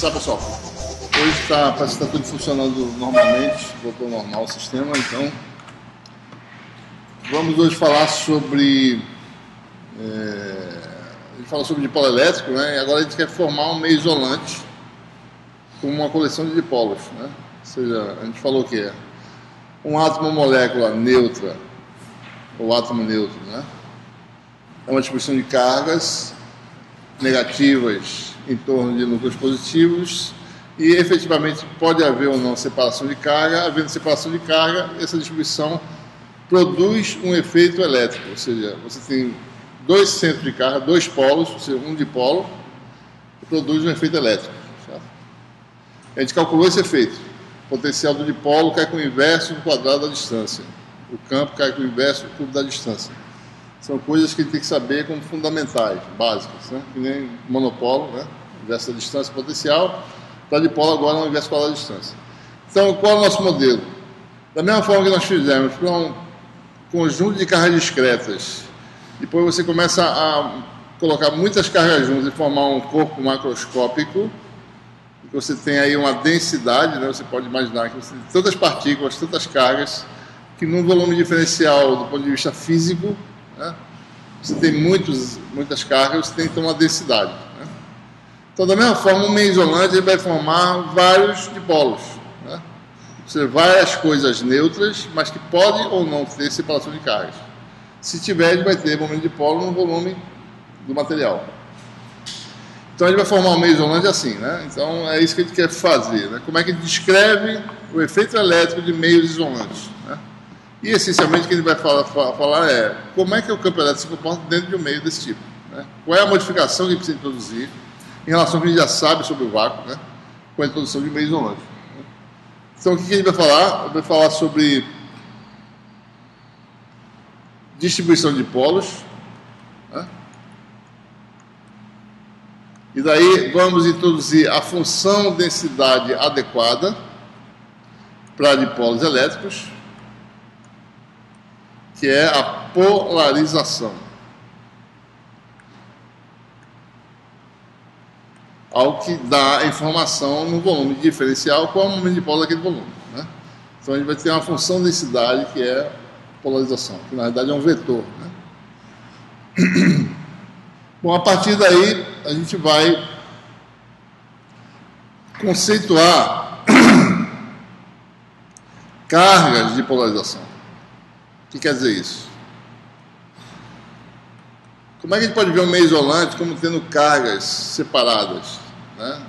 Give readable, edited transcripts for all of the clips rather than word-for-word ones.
começar, pessoal. Hoje parece que está tudo funcionando normalmente, voltou ao normal o sistema, então vamos hoje falar sobre a gente fala sobre dipolo elétrico, né? E agora a gente quer formar um meio isolante com uma coleção de dipolos, né? Ou seja, a gente falou que é um átomo ou molécula neutra ou átomo neutro, né? É uma distribuição de cargas negativas em torno de núcleos positivos e efetivamente pode haver ou não separação de carga. Havendo separação de carga, essa distribuição produz um efeito elétrico, ou seja, você tem dois centros de carga, dois polos, ou seja, um dipolo, e produz um efeito elétrico. Certo? A gente calculou esse efeito. O potencial do dipolo cai com o inverso do quadrado da distância. O campo cai com o inverso do cubo da distância. São coisas que a gente tem que saber como fundamentais, básicas, né? Que nem monopolo, né? Inverso da distância potencial. Para dipolo agora é o inverso do quadrado da distância. Então, qual é o nosso modelo? Da mesma forma que nós fizemos para um conjunto de cargas discretas, depois você começa a colocar muitas cargas juntas e formar um corpo macroscópico, você tem aí uma densidade, né? Você pode imaginar que você tem tantas partículas, tantas cargas, que num volume diferencial do ponto de vista físico, né? Você tem muitas cargas, você tem que ter uma densidade, né? Então, da mesma forma, o meio isolante ele vai formar vários dipolos, né? Você várias coisas neutras, mas que podem ou não ter separação de cargas. Se tiver, ele vai ter momento de dipolo no volume do material. Então, ele vai formar um meio isolante assim, né? Então, é isso que a gente quer fazer, né? Como é que a gente descreve o efeito elétrico de meios isolantes, né? E, essencialmente, o que a gente vai falar é como é que o campo elétrico se comporta dentro de um meio desse tipo, né? Qual é a modificação que a gente precisa introduzir em relação ao que a gente já sabe sobre o vácuo, né? Com a introdução de meio isolante. Então, o que a gente vai falar? Vai falar sobre distribuição de polos, né? E daí vamos introduzir a função densidade adequada para dipolos elétricos, que é a polarização. Ao que dá a informação no volume diferencial, qual é o momento de dipolo daquele volume, né? Então a gente vai ter uma função densidade que é polarização, que na verdade é um vetor, né? Bom, a partir daí a gente vai conceituar cargas de polarização. O que quer dizer isso? Como é que a gente pode ver um meio isolante como tendo cargas separadas, né?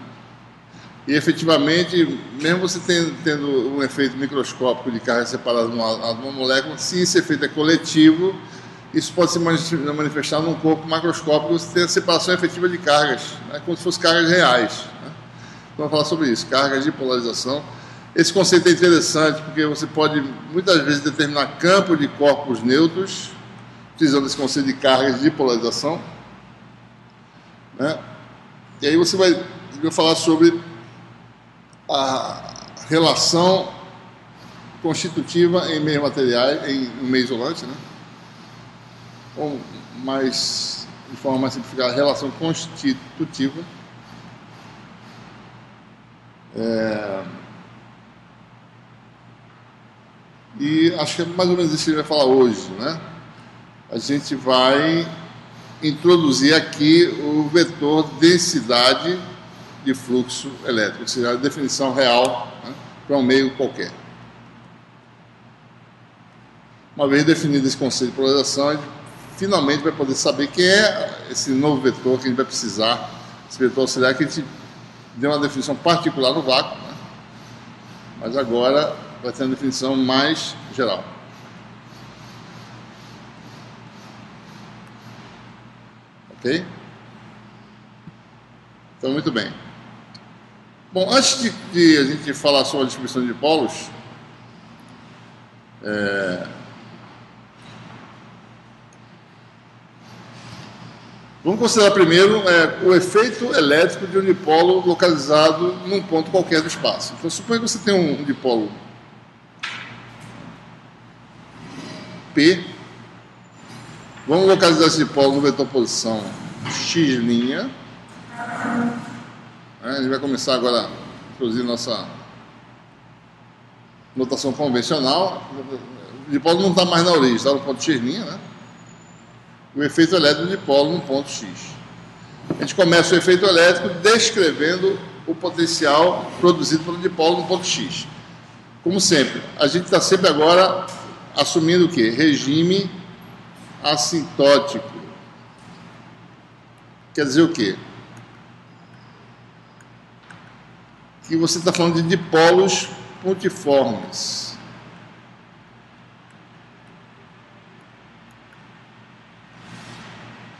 E efetivamente, mesmo você tendo um efeito microscópico de cargas separadas numa molécula, se esse efeito é coletivo, isso pode se manifestar num corpo macroscópico, você tem a separação efetiva de cargas, né? Como se fossem cargas reais, né? Então, vamos falar sobre isso, cargas de polarização. Esse conceito é interessante porque você pode, muitas vezes, determinar campo de corpos neutros, utilizando esse conceito de cargas de polarização, né? E aí você vai falar sobre a relação constitutiva em meios materiais, em meio isolante, né? Ou de forma mais simplificada, a relação constitutiva. E acho que é mais ou menos isso que a gente vai falar hoje, né? A gente vai introduzir aqui o vetor densidade de fluxo elétrico, ou seja, a definição real, né, para um meio qualquer. Uma vez definido esse conceito de polarização, a gente finalmente vai poder saber quem é esse novo vetor que a gente vai precisar. Esse vetor auxiliar que a gente deu uma definição particular no vácuo, né? Mas agora vai ter uma definição mais geral. Ok? Então, muito bem. Bom, antes de a gente falar sobre a distribuição de polos, vamos considerar primeiro o efeito elétrico de um dipolo localizado num ponto qualquer do espaço. Então, suponha que você tem um dipolo P. Vamos localizar esse dipolo no vetor posição x', né? A gente vai começar agora a introduzir nossa notação convencional. O dipolo não está mais na origem, está no ponto X', né? O efeito elétrico do dipolo no ponto X. A gente começa o efeito elétrico descrevendo o potencial produzido pelo dipolo no ponto X. Como sempre, a gente está sempre agora assumindo o quê? Regime assintótico. Quer dizer o quê? Que você está falando de dipolos pontiformes.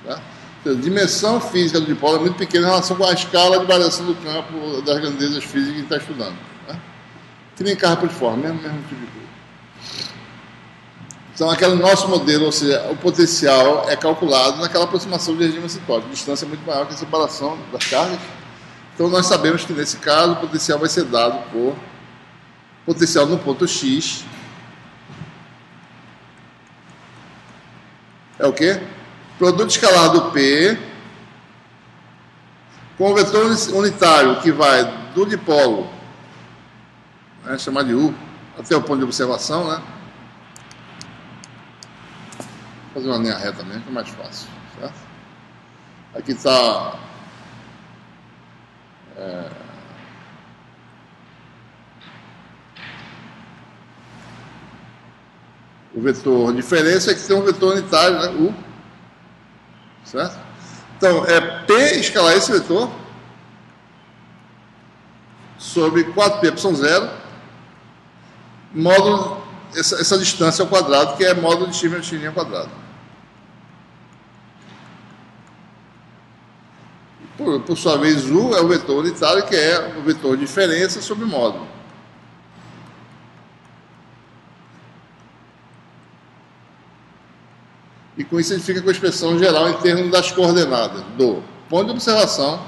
Tá? A dimensão física do dipolo é muito pequena em relação com a escala de variação do campo das grandezas físicas que a gente está estudando. Tá? Que nem carro pontiforme, mesmo tipo de coisa. Então, aquele nosso modelo, ou seja, o potencial é calculado naquela aproximação de regime assintótico. A distância é muito maior que a separação das cargas. Então, nós sabemos que, nesse caso, o potencial vai ser dado por potencial no ponto X. É o quê? Produto escalar do P com o vetor unitário que vai do dipolo, né, chamado de U, até o ponto de observação, né? Vou fazer uma linha reta mesmo, que é mais fácil, certo? Aqui está o vetor diferença, é que tem um vetor unitário, né? U, certo? Então, é P escalar esse vetor sobre 4πε0 módulo essa distância ao quadrado, que é módulo de x menos x' ao quadrado. Por sua vez, U é o vetor unitário, que é o vetor diferença sobre módulo. E com isso a gente fica com a expressão geral em termos das coordenadas do ponto de observação,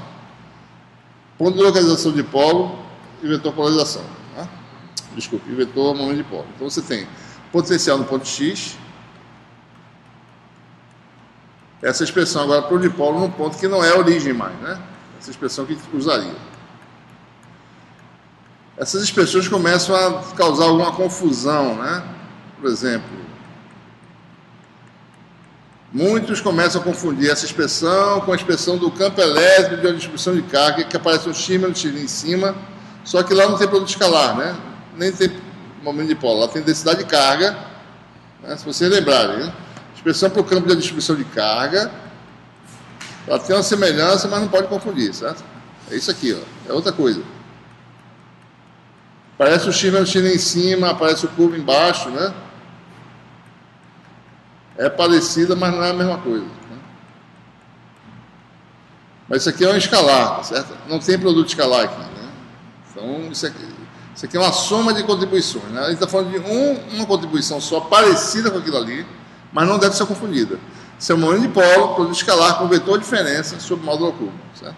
ponto de localização de polo e vetor polarização. Tá? Desculpe, e vetor momento de polo. Então você tem potencial no ponto X. Essa expressão agora para o dipolo num ponto que não é a origem mais, né? Essa expressão que a gente usaria. Essas expressões começam a causar alguma confusão, né? Por exemplo, muitos começam a confundir essa expressão com a expressão do campo elétrico de uma distribuição de carga, que aparece um x menos x em cima, só que lá não tem produto escalar, né? Nem tem momento de polo, lá tem densidade de carga, né? Se vocês lembrarem, né? Expressão para o campo de distribuição de carga, ela tem uma semelhança, mas não pode confundir, certo? É isso aqui, ó, é outra coisa. Aparece o x menos x em cima, aparece o cubo embaixo, né? É parecida, mas não é a mesma coisa, né? Mas isso aqui é um escalar, certo? Não tem produto escalar aqui, né? Então, isso aqui é uma soma de contribuições, né? A gente está falando de uma contribuição só parecida com aquilo ali, mas não deve ser confundida. Isso é um momento de polo, produto escalar com vetor diferença sobre o módulo ao cubo, certo?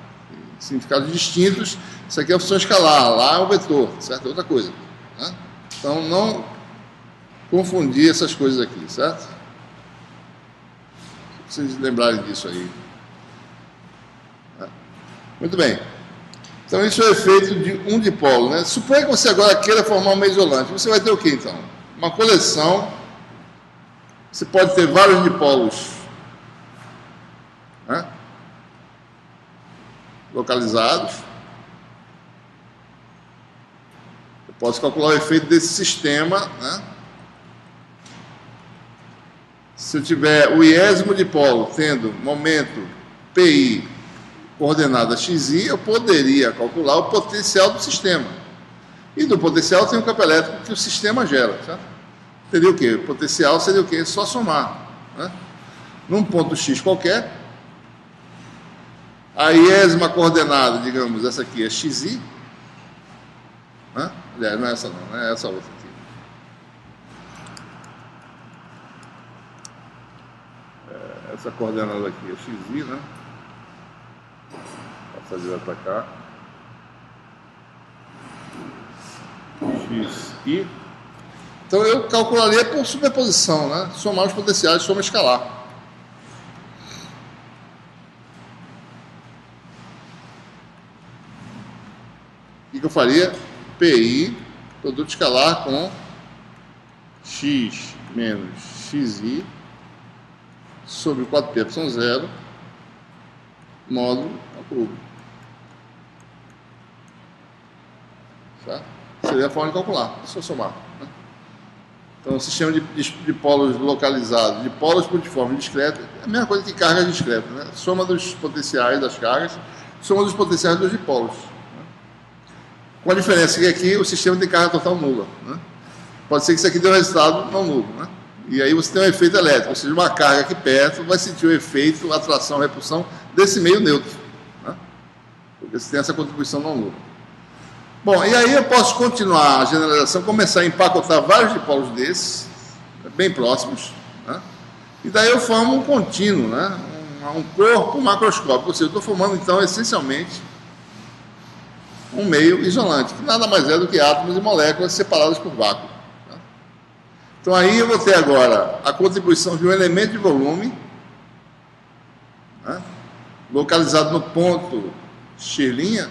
Significados distintos. Isso aqui é a função escalar, lá é o vetor, certo? É outra coisa, né? Então, não confundir essas coisas aqui, certo? Se vocês lembrarem disso aí. Muito bem. Então, isso é o efeito de um dipolo, né? Suponha que você agora queira formar uma isolante. Você vai ter o quê, então? Uma coleção. Você pode ter vários dipolos, né? Localizados. Eu posso calcular o efeito desse sistema, né? Se eu tiver o iésimo dipolo tendo momento PI coordenada XI, eu poderia calcular o potencial do sistema. E do potencial tem um campo elétrico que o sistema gera, certo? Teria o quê? O potencial seria o quê? Só somar, né? Num ponto X qualquer, a iésima coordenada, digamos, essa aqui é XI, né? Aliás, não é essa não, é essa outra aqui. Essa coordenada aqui é XI, né? Passar direto para cá. XI. Então eu calcularia por superposição, né? Somar os potenciais, soma escalar. que eu faria? PI, produto escalar com x menos xi sobre 4π0 módulo ao cubo. Tá? Seria a forma de calcular, é só somar. Né? Então, o sistema de polos localizados, de polos pontiformes discretos, é a mesma coisa que carga discreta. Né? Soma dos potenciais das cargas, soma dos potenciais dos dipolos. Né? Com a diferença que aqui o sistema tem carga total nula. Né? Pode ser que isso aqui dê um resultado não nulo. Né? E aí você tem um efeito elétrico, ou seja, uma carga aqui perto vai sentir o efeito, atração, repulsão desse meio neutro. Né? Porque você tem essa contribuição não nula. Bom, e aí eu posso continuar a generalização, começar a empacotar vários dipolos desses, bem próximos, né? E daí eu formo um contínuo, né? Um corpo macroscópico, ou seja, eu estou formando então essencialmente um meio isolante, que nada mais é do que átomos e moléculas separados por vácuo. Né? Então aí eu vou ter agora a contribuição de um elemento de volume, né? Localizado no ponto X',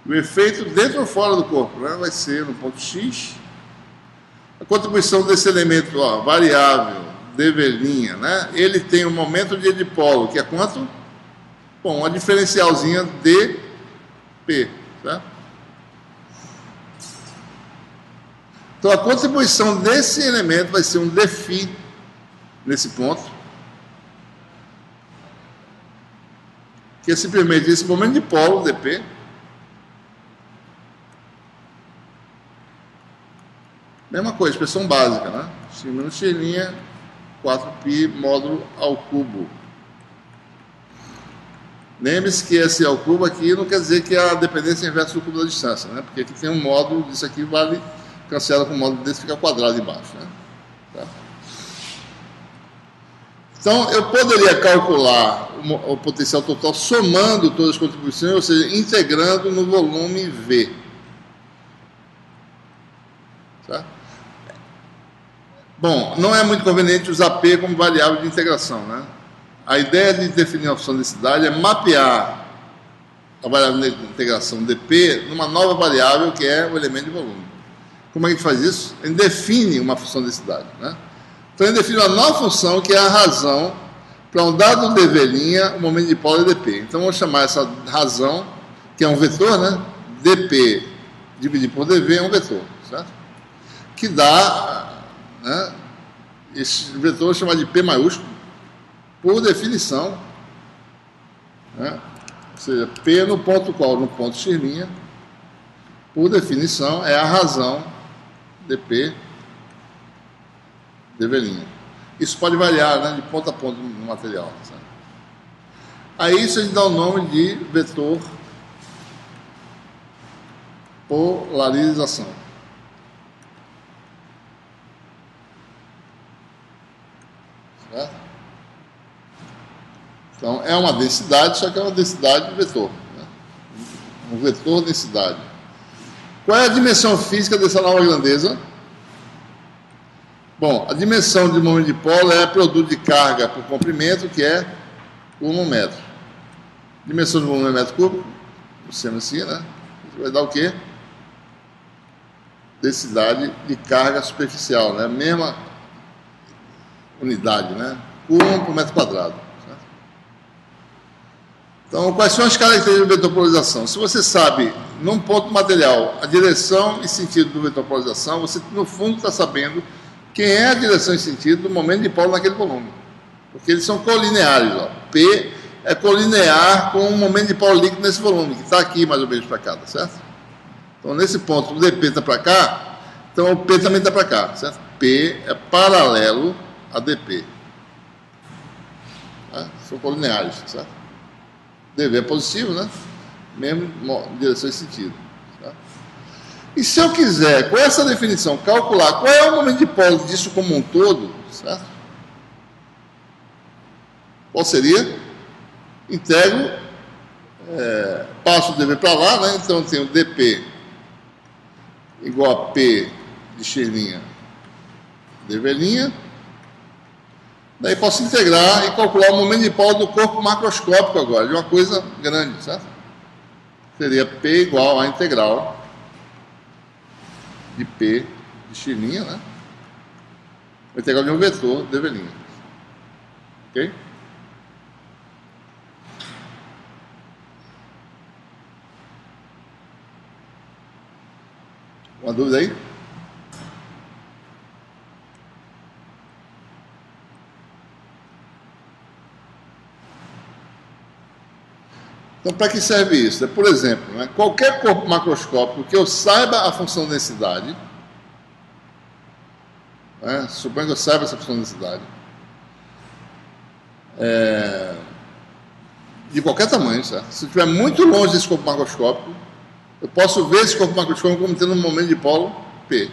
o efeito dentro ou fora do corpo, né? Vai ser no ponto X. A contribuição desse elemento variável, dV', né? Ele tem um momento de dipolo, que é quanto? Bom, uma diferencialzinha dP. Tá? Então, a contribuição desse elemento vai ser um dφ nesse ponto, que é simplesmente esse momento de polo, dP, mesma coisa, expressão básica, né? X menos x', 4π módulo ao cubo. Lembre-se que esse ao cubo aqui não quer dizer que a dependência é inversa do cubo da distância, né? Porque aqui tem um módulo, disso aqui vale, cancela com um módulo desse, fica quadrado embaixo, né? Tá? Então, eu poderia calcular o potencial total somando todas as contribuições, ou seja, integrando no volume V. Tá? Bom, não é muito conveniente usar P como variável de integração, né? A ideia de definir a função de densidade é mapear a variável de integração dP numa nova variável que é o elemento de volume. Como é que a gente faz isso? A gente define uma função de densidade, né? Então a gente define uma nova função que é a razão para um dado dV', o momento de polo é dP. Então vamos chamar essa razão, que é um vetor, né? dP dividido por dV é um vetor, certo? Que dá, né, esse vetor chamado de P maiúsculo, por definição, né, ou seja, P no ponto qual? No ponto X', por definição, é a razão dP dV'. Isso pode variar, né, de ponto a ponto no material. Sabe? Aí isso a gente dá o nome de vetor polarização. Então, é uma densidade, só que é uma densidade de vetor. Né? Um vetor densidade. Qual é a dimensão física dessa nova grandeza? Bom, a dimensão de momento de polo é produto de carga por comprimento, que é 1 metro. Dimensão de volume metro cúbico, sendo assim, né? Isso vai dar o quê? Densidade de carga superficial, né? Mesma unidade, né? Coulomb por metro quadrado. Certo? Então, quais são as características do vetor polarização? Se você sabe, num ponto material, a direção e sentido do vetor polarização, você, no fundo, está sabendo quem é a direção e sentido do momento de polo naquele volume. Porque eles são colineares. Ó. P é colinear com o momento de polo líquido nesse volume, que está aqui mais ou menos para cá, tá certo? Então, nesse ponto, o dP está para cá, então o P também está para cá, certo? P é paralelo a dP. Tá? São colineares, certo? dV é positivo, né? Mesmo direção e sentido. Certo? E se eu quiser, com essa definição, calcular qual é o momento de polo disso como um todo, certo? Qual seria? Integro, passo o dV para lá, né? Então eu tenho dP igual a P de X', dV'. Daí posso integrar e calcular o momento dipolo do corpo macroscópico agora, de uma coisa grande, certo? Seria P igual a integral de P de x', né? A integral de um vetor dv'. Ok? Uma dúvida aí? Então, para que serve isso? Por exemplo, né, qualquer corpo macroscópico que eu saiba a função de densidade, né, suponho que eu saiba essa função de densidade, de qualquer tamanho, certo? Se eu estiver muito longe desse corpo macroscópico, eu posso ver esse corpo macroscópico como tendo um momento dipolo P.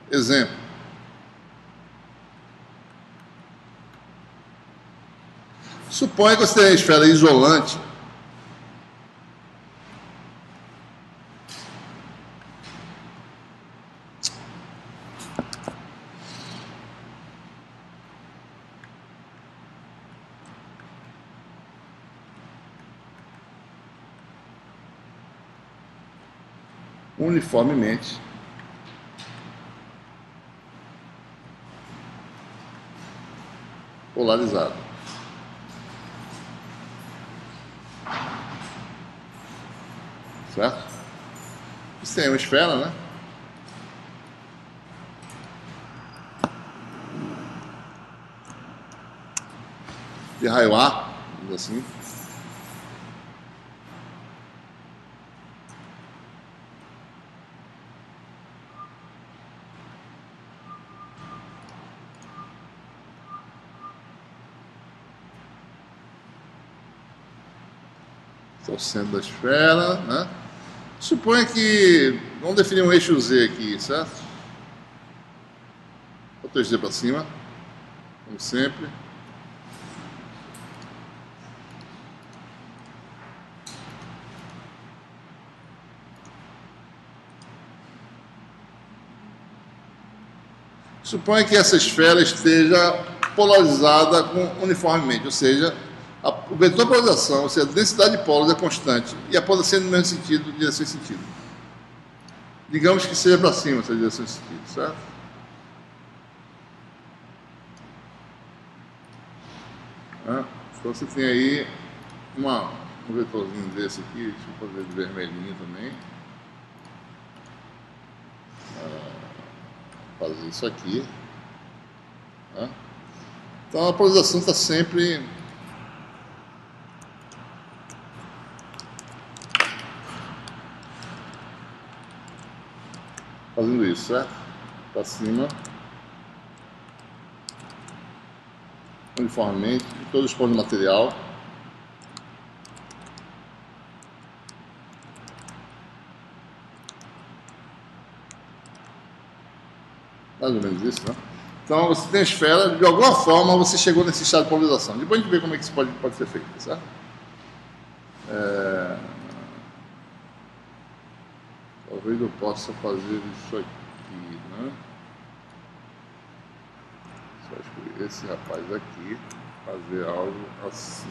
Exemplo. Suponha que você tenha uma esfera isolante uniformemente polarizado. Certo? Isso tem uma esfera, né? De raio A, assim. Esse é o centro da esfera, né? Suponha que, vamos definir um eixo Z aqui, certo? Bota o eixo Z para cima, como sempre. Suponha que essa esfera esteja polarizada uniformemente, ou seja, o vetor de polarização, ou seja, a densidade de polos é constante e a polarização no mesmo sentido, direção e sentido. Digamos que seja para cima essa direção e sentido, certo? Então você tem aí um vetorzinho desse aqui, deixa eu fazer de vermelhinho também. Fazer isso aqui. Então a polarização está sempre fazendo isso, certo? Para cima, uniformemente, em todos os pontos do material. Mais ou menos isso, né? Então você tem a esfera, de alguma forma você chegou nesse estado de polarização. Depois a gente vê como é que isso pode ser feito, certo? Talvez eu possa fazer isso aqui, né? Só escolher esse rapaz aqui, fazer algo assim.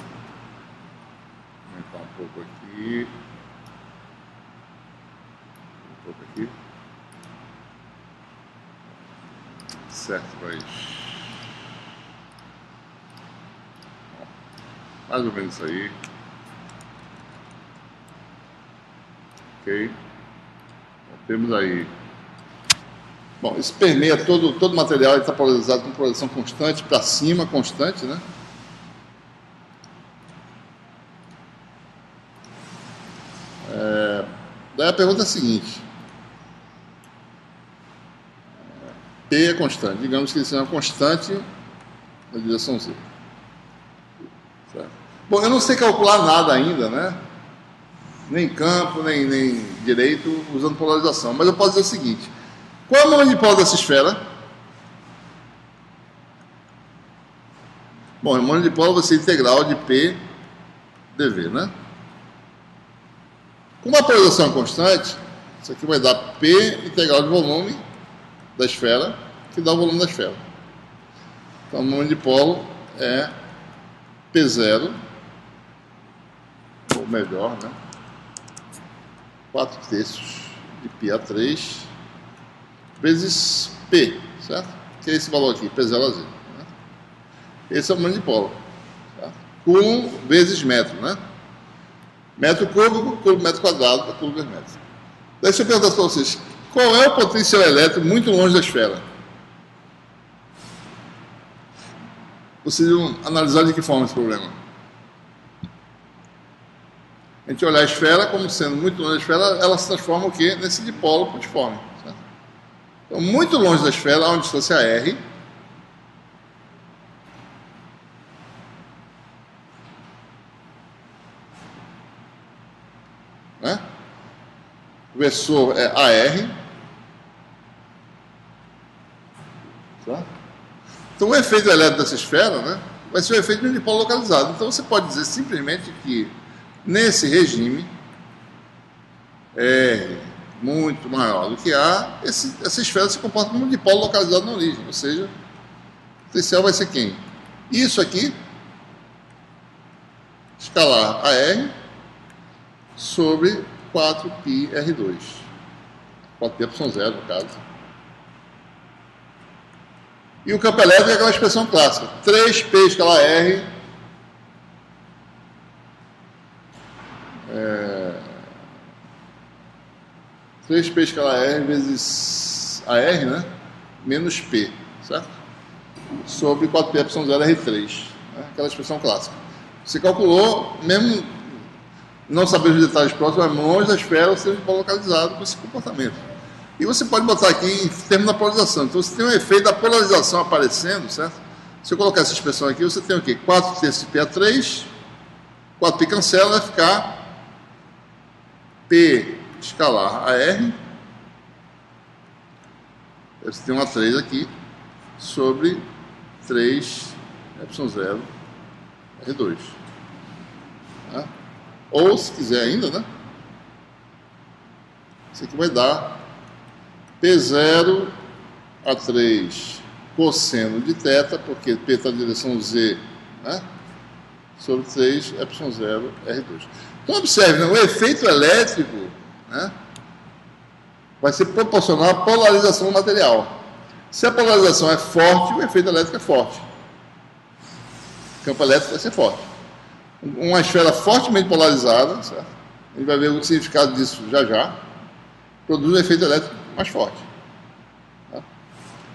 Aumentar um pouco aqui. Um pouco aqui. Certo, vai. Mais ou menos isso aí. Ok. Temos aí. Bom, isso permeia todo o material, ele está polarizado com polarização constante, para cima, constante, né? Daí a pergunta é a seguinte. P é constante, digamos que ele seja uma constante na direção Z. Certo? Bom, eu não sei calcular nada ainda, né? Nem campo, nem direito, usando polarização. Mas eu posso dizer o seguinte. Qual é o momento dipolo dessa esfera? Bom, o momento dipolo vai ser integral de P dV, né? Com uma polarização constante, isso aqui vai dar P integral de volume da esfera, que dá o volume da esfera. Então, o momento de polo é P0, ou melhor, né? 4/3 de πa3 vezes P, certo? Que é esse valor aqui, P0 a Z. Né? Esse é o momento de polo. Certo? Coulomb vezes metro, né? Metro cúbico, Coulomb metro quadrado, Coulomb vezes metro. Deixa eu perguntar para vocês, qual é o potencial elétrico muito longe da esfera? Vocês vão analisar de que forma esse problema? A gente olhar a esfera como sendo muito longe da esfera, ela se transforma o quê? Nesse dipolo pontiforme. Certo? Então, muito longe da esfera, há uma distância R. Né? O versor é AR. Certo? Então, o efeito elétrico dessa esfera, né, vai ser o efeito de um dipolo localizado. Então, você pode dizer simplesmente que nesse regime R muito maior do que A, essa esfera se comporta como um dipolo localizado na origem, ou seja, o potencial vai ser quem? Isso aqui, escalar AR sobre 4πr2. 4π0 no caso. E o campo elétrico é aquela expressão clássica. 3P escalar R 3P escalar R vezes AR, né? Menos P, certo? Sobre 4π0 R3. Né? Aquela expressão clássica. Você calculou, mesmo não sabendo os detalhes próximos, mas longe da esfera, você está localizado com esse comportamento. E você pode botar aqui em termos da polarização. Então você tem um efeito da polarização aparecendo, certo? Se eu colocar essa expressão aqui, você tem o quê? 4/3 de π3, 4π cancela, vai ficar P escalar AR, você tem uma 3 aqui, sobre 3ε0 R2. Tá? Ou, se quiser ainda, né? Isso aqui vai dar P0 a 3 cosseno de θ, porque P está na direção Z, né? Sobre 3ε0 R2. Então, observe, né? O efeito elétrico, né, vai ser proporcional à polarização do material. Se a polarização é forte, o efeito elétrico é forte. O campo elétrico vai ser forte. Uma esfera fortemente polarizada, certo? A gente vai ver o significado disso já já, produz um efeito elétrico mais forte. Tá?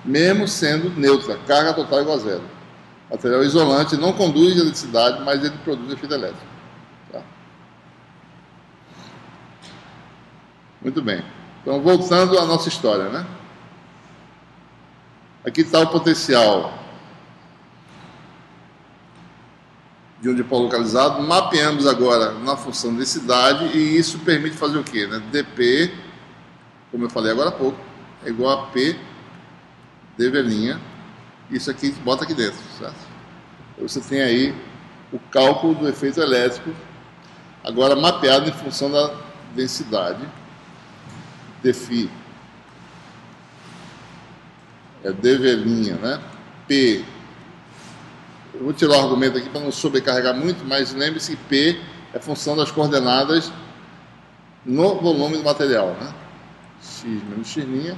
Mesmo sendo neutra, carga total igual a zero. O material isolante não conduz eletricidade, mas ele produz efeito elétrico. Tá? Muito bem. Então, voltando à nossa história, né? Aqui está o potencial de um dipolo localizado. Mapeamos agora na função densidade e isso permite fazer o quê? Né? dP, como eu falei agora há pouco, é igual a P dV'. Isso aqui a gente bota aqui dentro, certo? Você tem aí o cálculo do efeito elétrico, agora mapeado em função da densidade. Dφ é dV', né? P. Eu vou tirar o argumento aqui para não sobrecarregar muito, mas lembre-se que P é função das coordenadas no volume do material, né? X menos x'.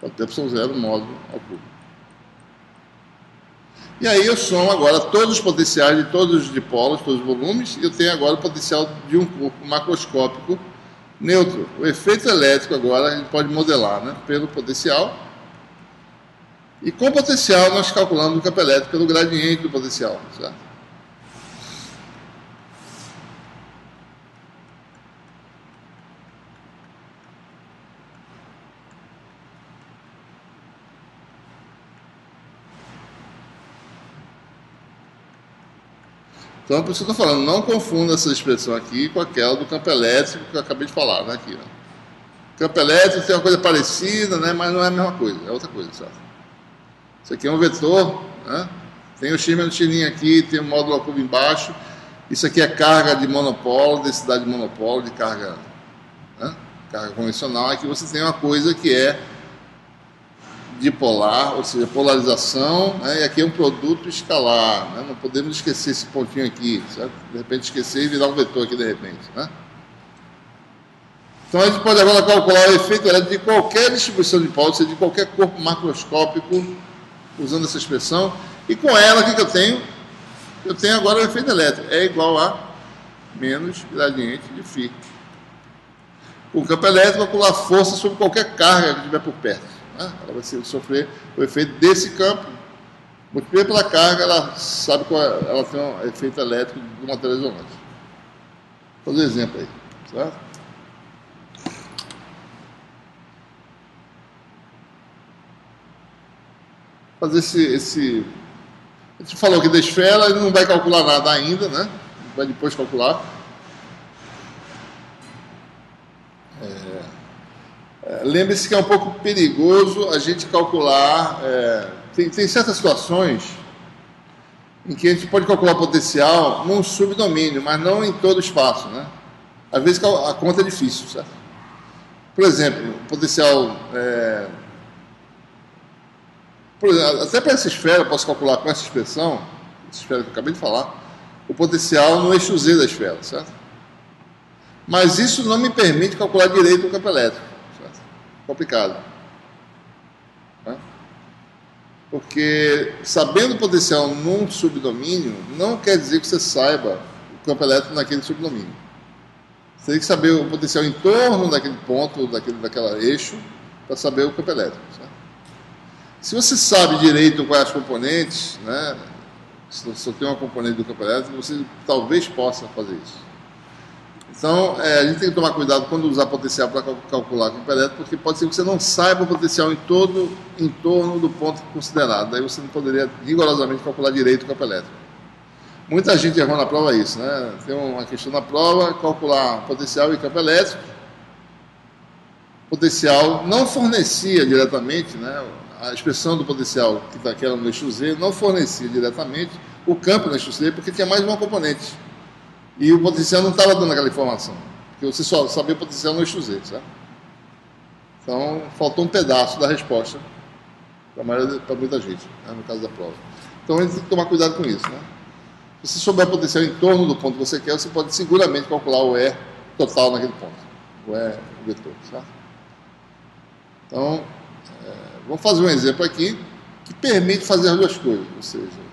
Pode ter opção 0 módulo ao cubo. E aí eu somo agora todos os potenciais de todos os dipolos, todos os volumes, e eu tenho agora o potencial de um corpo macroscópico neutro. O efeito elétrico agora a gente pode modelar, né, pelo potencial. E com o potencial nós calculamos o campo elétrico pelo gradiente do potencial, certo? Então, por isso que eu estou falando, não confunda essa expressão aqui com aquela do campo elétrico que eu acabei de falar, né? Aqui, né? Campo elétrico tem uma coisa parecida, né? Mas não é a mesma coisa, é outra coisa, sabe? Isso aqui é um vetor, né? Tem o x menos x' aqui, tem o módulo ao cubo embaixo. Isso aqui é carga de monopolo, densidade de monopolo, de carga, né? carga convencional, aqui você tem uma coisa que é dipolar, ou seja, polarização, né? E aqui é um produto escalar, né? Não podemos esquecer esse pontinho aqui, certo? De repente esquecer e virar um vetor aqui de repente, né? Então a gente pode agora calcular o efeito elétrico de qualquer distribuição de polos, ou seja, de qualquer corpo macroscópico, usando essa expressão, e com ela, o que eu tenho? Eu tenho agora o efeito elétrico, é igual a menos gradiente de φ. Com o campo elétrico, calcular força sobre qualquer carga que estiver por perto, né? Ela vai sofrer o efeito desse campo, multiplica pela carga, ela sabe qual é, ela tem um efeito elétrico do material isolante. Vou fazer um exemplo aí, certo? Fazer esse... A gente falou que da esfera, ele não vai calcular nada ainda, né? Vai depois calcular. Lembre-se que é um pouco perigoso a gente calcular... Tem certas situações em que a gente pode calcular potencial num subdomínio, mas não em todo o espaço, né? Às vezes a conta é difícil, certo? Por exemplo, potencial... Por exemplo, até para essa esfera, eu posso calcular com essa expressão, essa esfera que eu acabei de falar, o potencial no eixo Z da esfera, certo? Mas isso não me permite calcular direito o campo elétrico, certo? Complicado. Né? Porque sabendo o potencial num subdomínio, não quer dizer que você saiba o campo elétrico naquele subdomínio. Você tem que saber o potencial em torno daquele ponto, daquela eixo, para saber o campo elétrico, certo? Se você sabe direito quais as componentes, né, se só tem uma componente do campo elétrico, você talvez possa fazer isso. Então, a gente tem que tomar cuidado quando usar potencial para calcular o campo elétrico, porque pode ser que você não saiba o potencial em torno do ponto considerado. Daí você não poderia rigorosamente calcular direito o campo elétrico. Muita gente errou na prova isso, né? Tem uma questão na prova, calcular potencial e campo elétrico. Potencial não fornecia diretamente, né? A expressão do potencial que era no eixo Z não fornecia diretamente o campo no eixo Z, porque tinha mais de uma componente. E o potencial não estava dando aquela informação, porque você só sabia o potencial no eixo Z, certo? Então, faltou um pedaço da resposta para muita gente, né, no caso da prova. Então, a gente tem que tomar cuidado com isso, né? Se você souber o potencial em torno do ponto que você quer, você pode seguramente calcular o E total naquele ponto, o E vetor, certo? Então, vamos fazer um exemplo aqui que permite fazer as duas coisas, ou seja,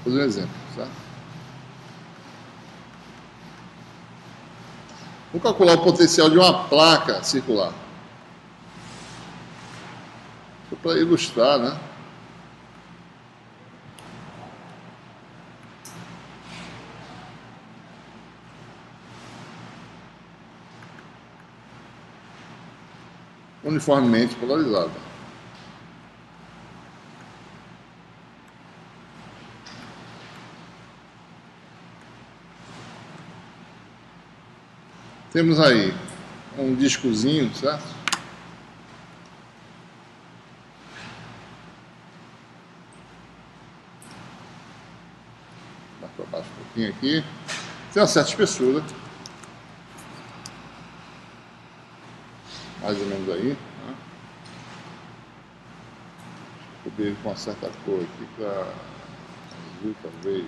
fazer um exemplo, certo? Vamos calcular o potencial de uma placa circular. Só para ilustrar, né? Uniformemente polarizada. Temos aí um discozinho, certo? Dá para baixo um pouquinho aqui. Tem uma certa espessura. Mais ou menos aí. Né? Cobrir com uma certa cor aqui para azul, talvez.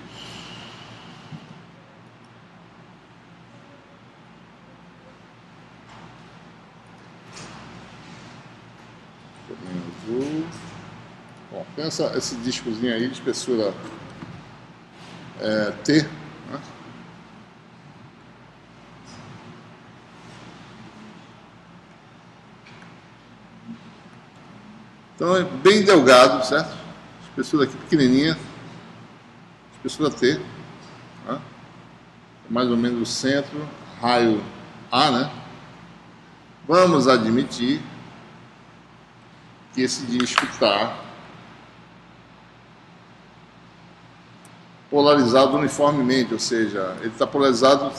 Azul. Bom, tem esse discozinho aí de espessura T, né? Então é bem delgado, certo? Espessura aqui pequenininha, espessura T, né? Mais ou menos o centro, raio A, né? Vamos admitir que esse disco está polarizado uniformemente, ou seja, ele está polarizado,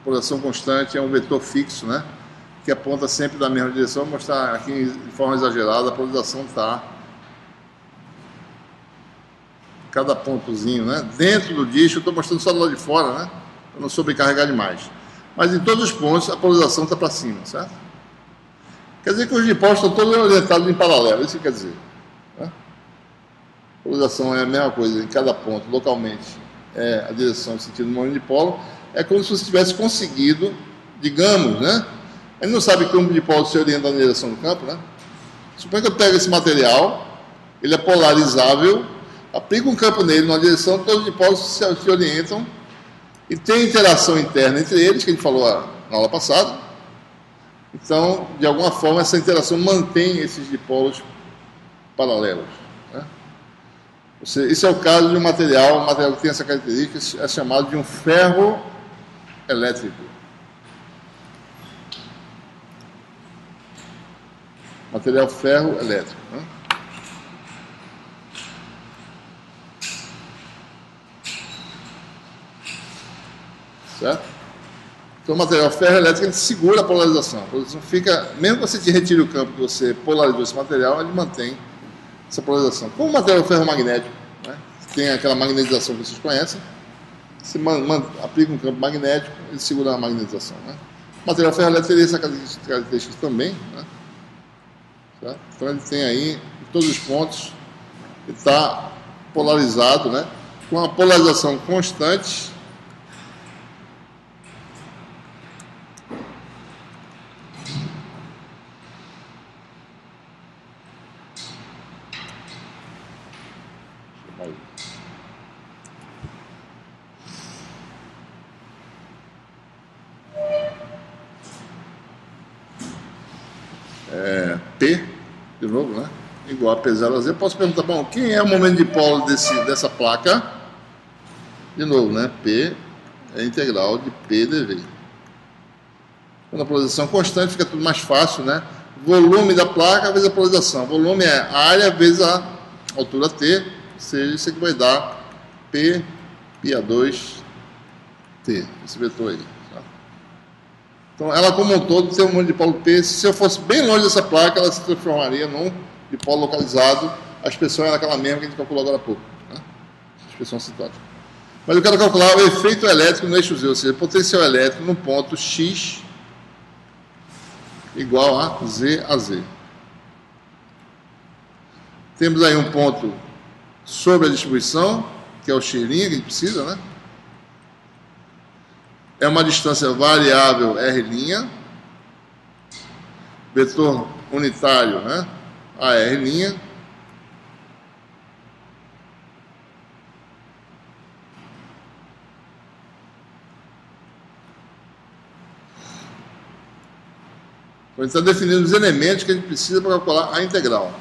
polarização constante, é um vetor fixo, né? Que aponta sempre na mesma direção. Vou mostrar aqui de forma exagerada, a polarização está cada pontozinho, né? Dentro do disco, eu estou mostrando só do lado de fora, né? Eu não sobrecarregar demais. Mas em todos os pontos a polarização está para cima, certo? Quer dizer que os dipolos estão todos orientados em paralelo, isso quer dizer. Né? A polarização é a mesma coisa em cada ponto, localmente, é a direção, o sentido do movimento dipolo. É como se você tivesse conseguido, digamos, né? A gente não sabe que o dipolo se orienta na direção do campo, né? Suponha que eu pego esse material, ele é polarizável, aplico um campo nele numa direção, todos os dipolos se orientam e tem interação interna entre eles, que a gente falou na aula passada. Então, de alguma forma, essa interação mantém esses dipolos paralelos. Né? Esse é o caso de um material que tem essa característica, é chamado de um ferro elétrico. Material ferro elétrico. Né? Certo? Então o material ferro elétrico ele segura a polarização. A polarização fica, mesmo que você te retire o campo que você polarizou esse material, ele mantém essa polarização. Como o material ferromagnético, né? Tem aquela magnetização que vocês conhecem, você aplica um campo magnético, ele segura a magnetização. Né? O material ferro elétrico teria essa característica também. Né? Certo? Então ele tem aí, em todos os pontos, ele está polarizado, né? Com uma polarização constante. P, de novo, né? Igual a P0 a Z. Posso perguntar, bom, quem é o momento dipolo dessa placa? De novo, né? P é integral de P dV. Quando a polarização constante fica tudo mais fácil, né? Volume da placa vezes a polarização. Volume é a área vezes a altura T, ou seja, isso aqui vai dar P πa2 T, esse vetor aí. Então, ela como um todo tem um monte de dipolo P. Se eu fosse bem longe dessa placa, ela se transformaria num dipolo localizado. A expressão era aquela mesma que a gente calculou agora há pouco. Né? Expressão citótica. Mas eu quero calcular o efeito elétrico no eixo Z, ou seja, potencial elétrico no ponto X igual a Z a Z. Temos aí um ponto sobre a distribuição, que é o X' que a gente precisa, né? É uma distância variável R', vetor unitário, né? AR'. Então, a gente está definindo os elementos que a gente precisa para calcular a integral.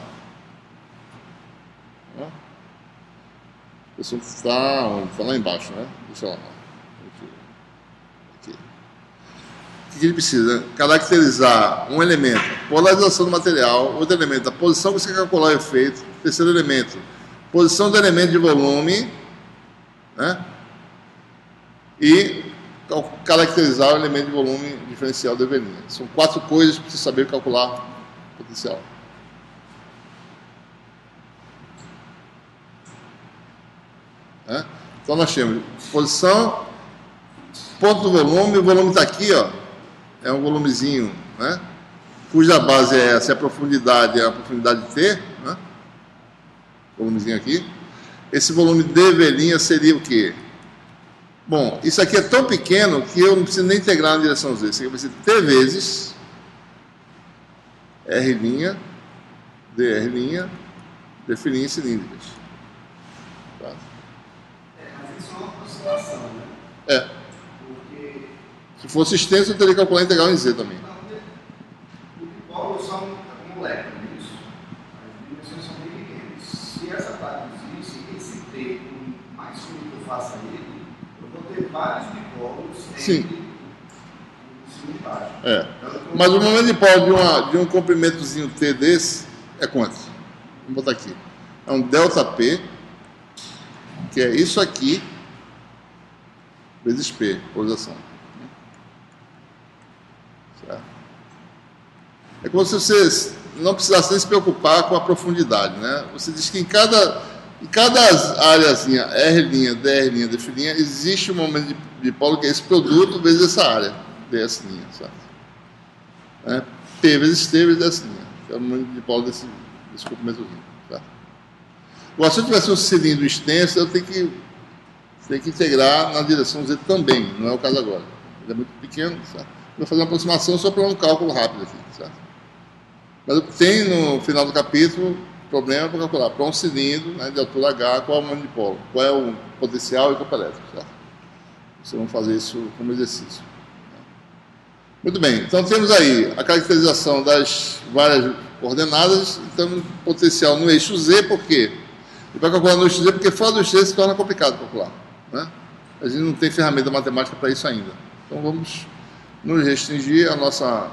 A pessoa está lá embaixo, né? Deixa eu lá. O que ele precisa? Caracterizar um elemento, polarização do material, outro elemento, a posição que você quer calcular o efeito, terceiro elemento, posição do elemento de volume, né? E caracterizar o elemento de volume diferencial da V'. São 4 coisas para você saber calcular o potencial. Né? Então nós temos posição, ponto do volume, o volume está aqui, ó. É um volumezinho, né? Cuja base é essa, e a profundidade é a profundidade T, né? Volumezinho aqui. Esse volume dV' seria o quê? Bom, isso aqui é tão pequeno que eu não preciso nem integrar na direção Z. Isso aqui vai ser T vezes R', dR', dφ' cilíndricas. Tá? Mas isso é uma aproximação, né? É. Se fosse extenso, eu teria que calcular a integral em Z também. O dipolo são moléculas, isso. As dimensões são bem pequenas. Se essa placa existe, esse T, por mais fino que eu faça ele, eu vou ter vários dipolos entre cima e baixo. É. Mas o momento dipolo de um comprimentozinho T desse é quanto? Vamos botar aqui. É um ΔP, que é isso aqui, vezes P, polarização. Certo? É como se você não precisasse nem se preocupar com a profundidade, né? Você diz que em cada áreazinha, R', DR', D'F', existe um momento de dipolo que é esse produto vezes essa área, DS', certo? É, P vezes T vezes S', que é o momento de dipolo desse comprimento, certo? Agora, se eu tivesse um cilindro extenso, eu tenho que integrar na direção Z também, não é o caso agora. Ele é muito pequeno, certo? Vou fazer uma aproximação só para um cálculo rápido aqui, certo? Mas tem no final do capítulo problema para calcular para um cilindro, né, de altura H, qual é o momento de dipolo, qual é o potencial e o campo elétrico, certo? Vocês vão fazer isso como exercício. Muito bem, então temos aí a caracterização das várias coordenadas, então potencial no eixo Z, por quê? E para calcular no eixo Z, porque fora do eixo Z se torna complicado calcular, né? A gente não tem ferramenta matemática para isso ainda. Então vamos nos restringir a nossas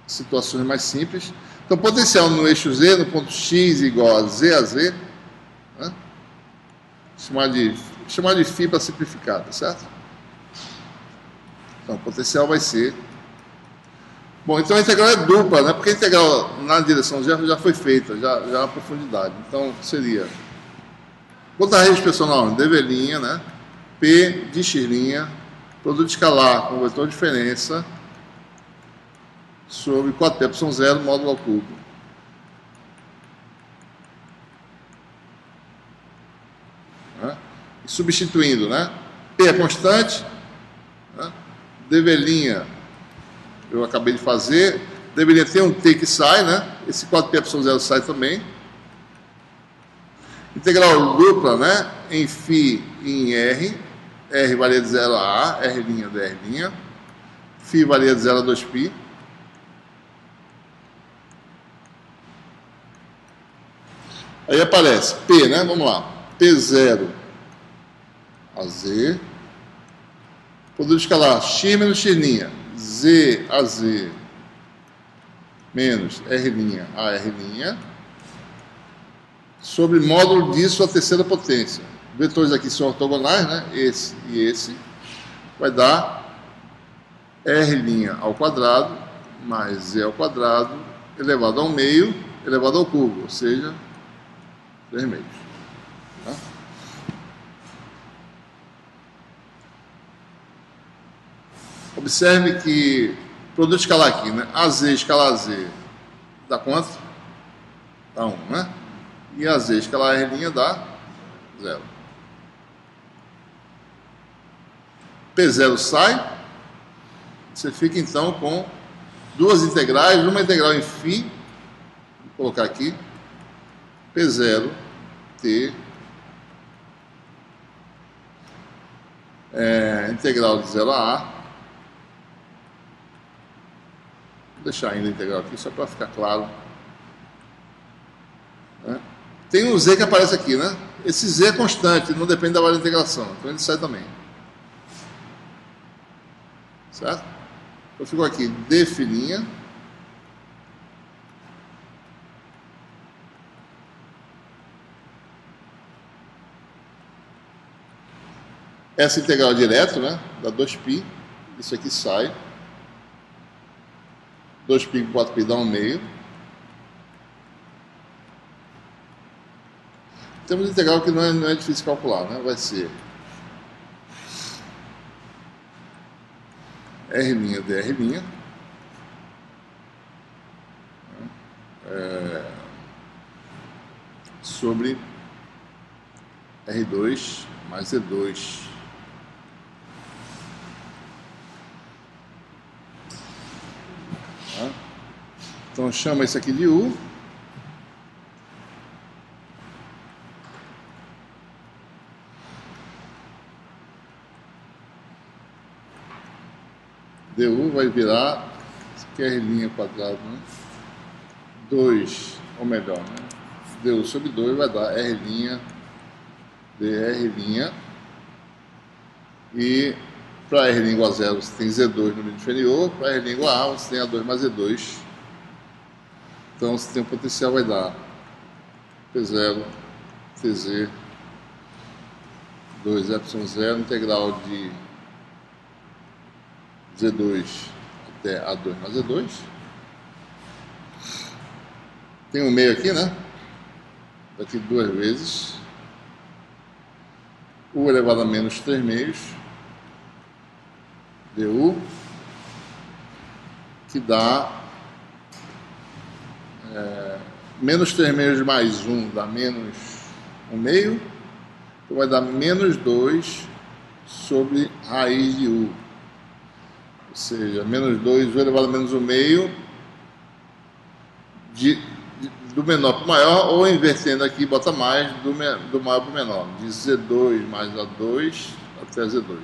situações mais simples. Então, potencial no eixo Z, no ponto X igual a Z, né? chamar de φ para simplificar, tá certo? Então, o potencial vai ser... Bom, então a integral é dupla, né? Porque a integral na direção Z já foi feita, já a profundidade. Então, seria... Botar a expressão na ordem, dV', né? P de X', produto escalar com o vetor diferença sobre 4πε0 módulo ao cubo. Né? E substituindo, né? P é constante, né? Dv' eu acabei de fazer, deveria ter um T que sai, né? Esse 4πε0 sai também. Integral dupla, né? Em φ e em R. R varia de 0 a A, R', dR'. Φ varia de 0 a 2π. Aí aparece P, né? Vamos lá. P0 a Z. Produto escalar X menos X'. Z a Z menos R' a R'. Sobre módulo disso a terceira potência. Vetores aqui são ortogonais, né? Esse e esse. Vai dar R' ao quadrado mais Z ao quadrado elevado ao meio elevado ao cubo, ou seja, 3 meios. Tá? Observe que produto escalar aqui, né? AZ escalar Z dá quanto? Dá 1, né? E AZ escalar R' dá 0. P0 sai. Você fica então com duas integrais, uma integral em φ, vou colocar aqui, P0 T integral de 0 a A. Vou deixar ainda a integral aqui só para ficar claro. Né? Tem um Z que aparece aqui, né? Esse Z é constante, não depende da variável de integração, então ele sai também. Certo? Então ficou aqui D'F'. Essa integral direto, né? Dá 2π. Isso aqui sai. 2π com 4π dá 1 meio. Temos integral que não é difícil calcular, né? Vai ser R' dR', sobre R2 mais E2. Tá? Então chama isso aqui de U. du vai virar, isso aqui é R' quadrado, né? 2, ou melhor, né? Du sobre 2 vai dar R' dR'. E para R' igual a 0 você tem Z2 no limite inferior, para R' igual a A você tem A2 mais E2. Então você tem o potencial, vai dar P0 TZ 2 ε0 integral de Z2 até A2 mais Z2. Tem um meio aqui, né? Daqui 2 vezes. U elevado a menos 3 meios. DU. Que dá menos 3 meios mais 1 dá menos 1 meio. Então vai dar menos 2 sobre raiz de U. Ou seja, menos 2, U elevado a menos 1 meio, do menor para o maior, ou invertendo aqui, bota mais, do maior para o menor. De Z2 mais A2 até Z2.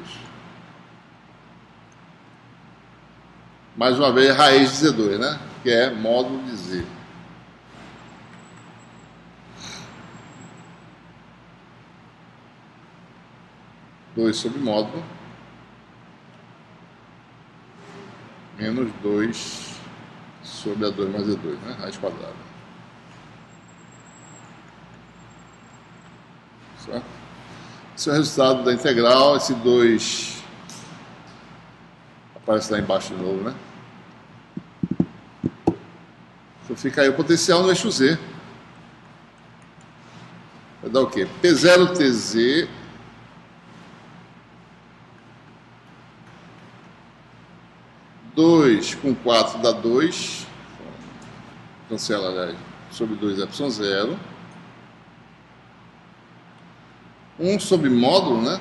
Mais uma vez, raiz de Z2, né? Que é módulo de Z. Dois sobre módulo. Menos 2 sobre A2 mais Z2, né? Raiz quadrada. Certo? Esse é o resultado da integral. Esse 2 aparece lá embaixo de novo, né? Então fica aí o potencial no eixo Z. Vai dar o quê? P0TZ com 4 dá 2. Cancela, aliás, sobre 2 é epsilon 0. 1 sobre módulo, né?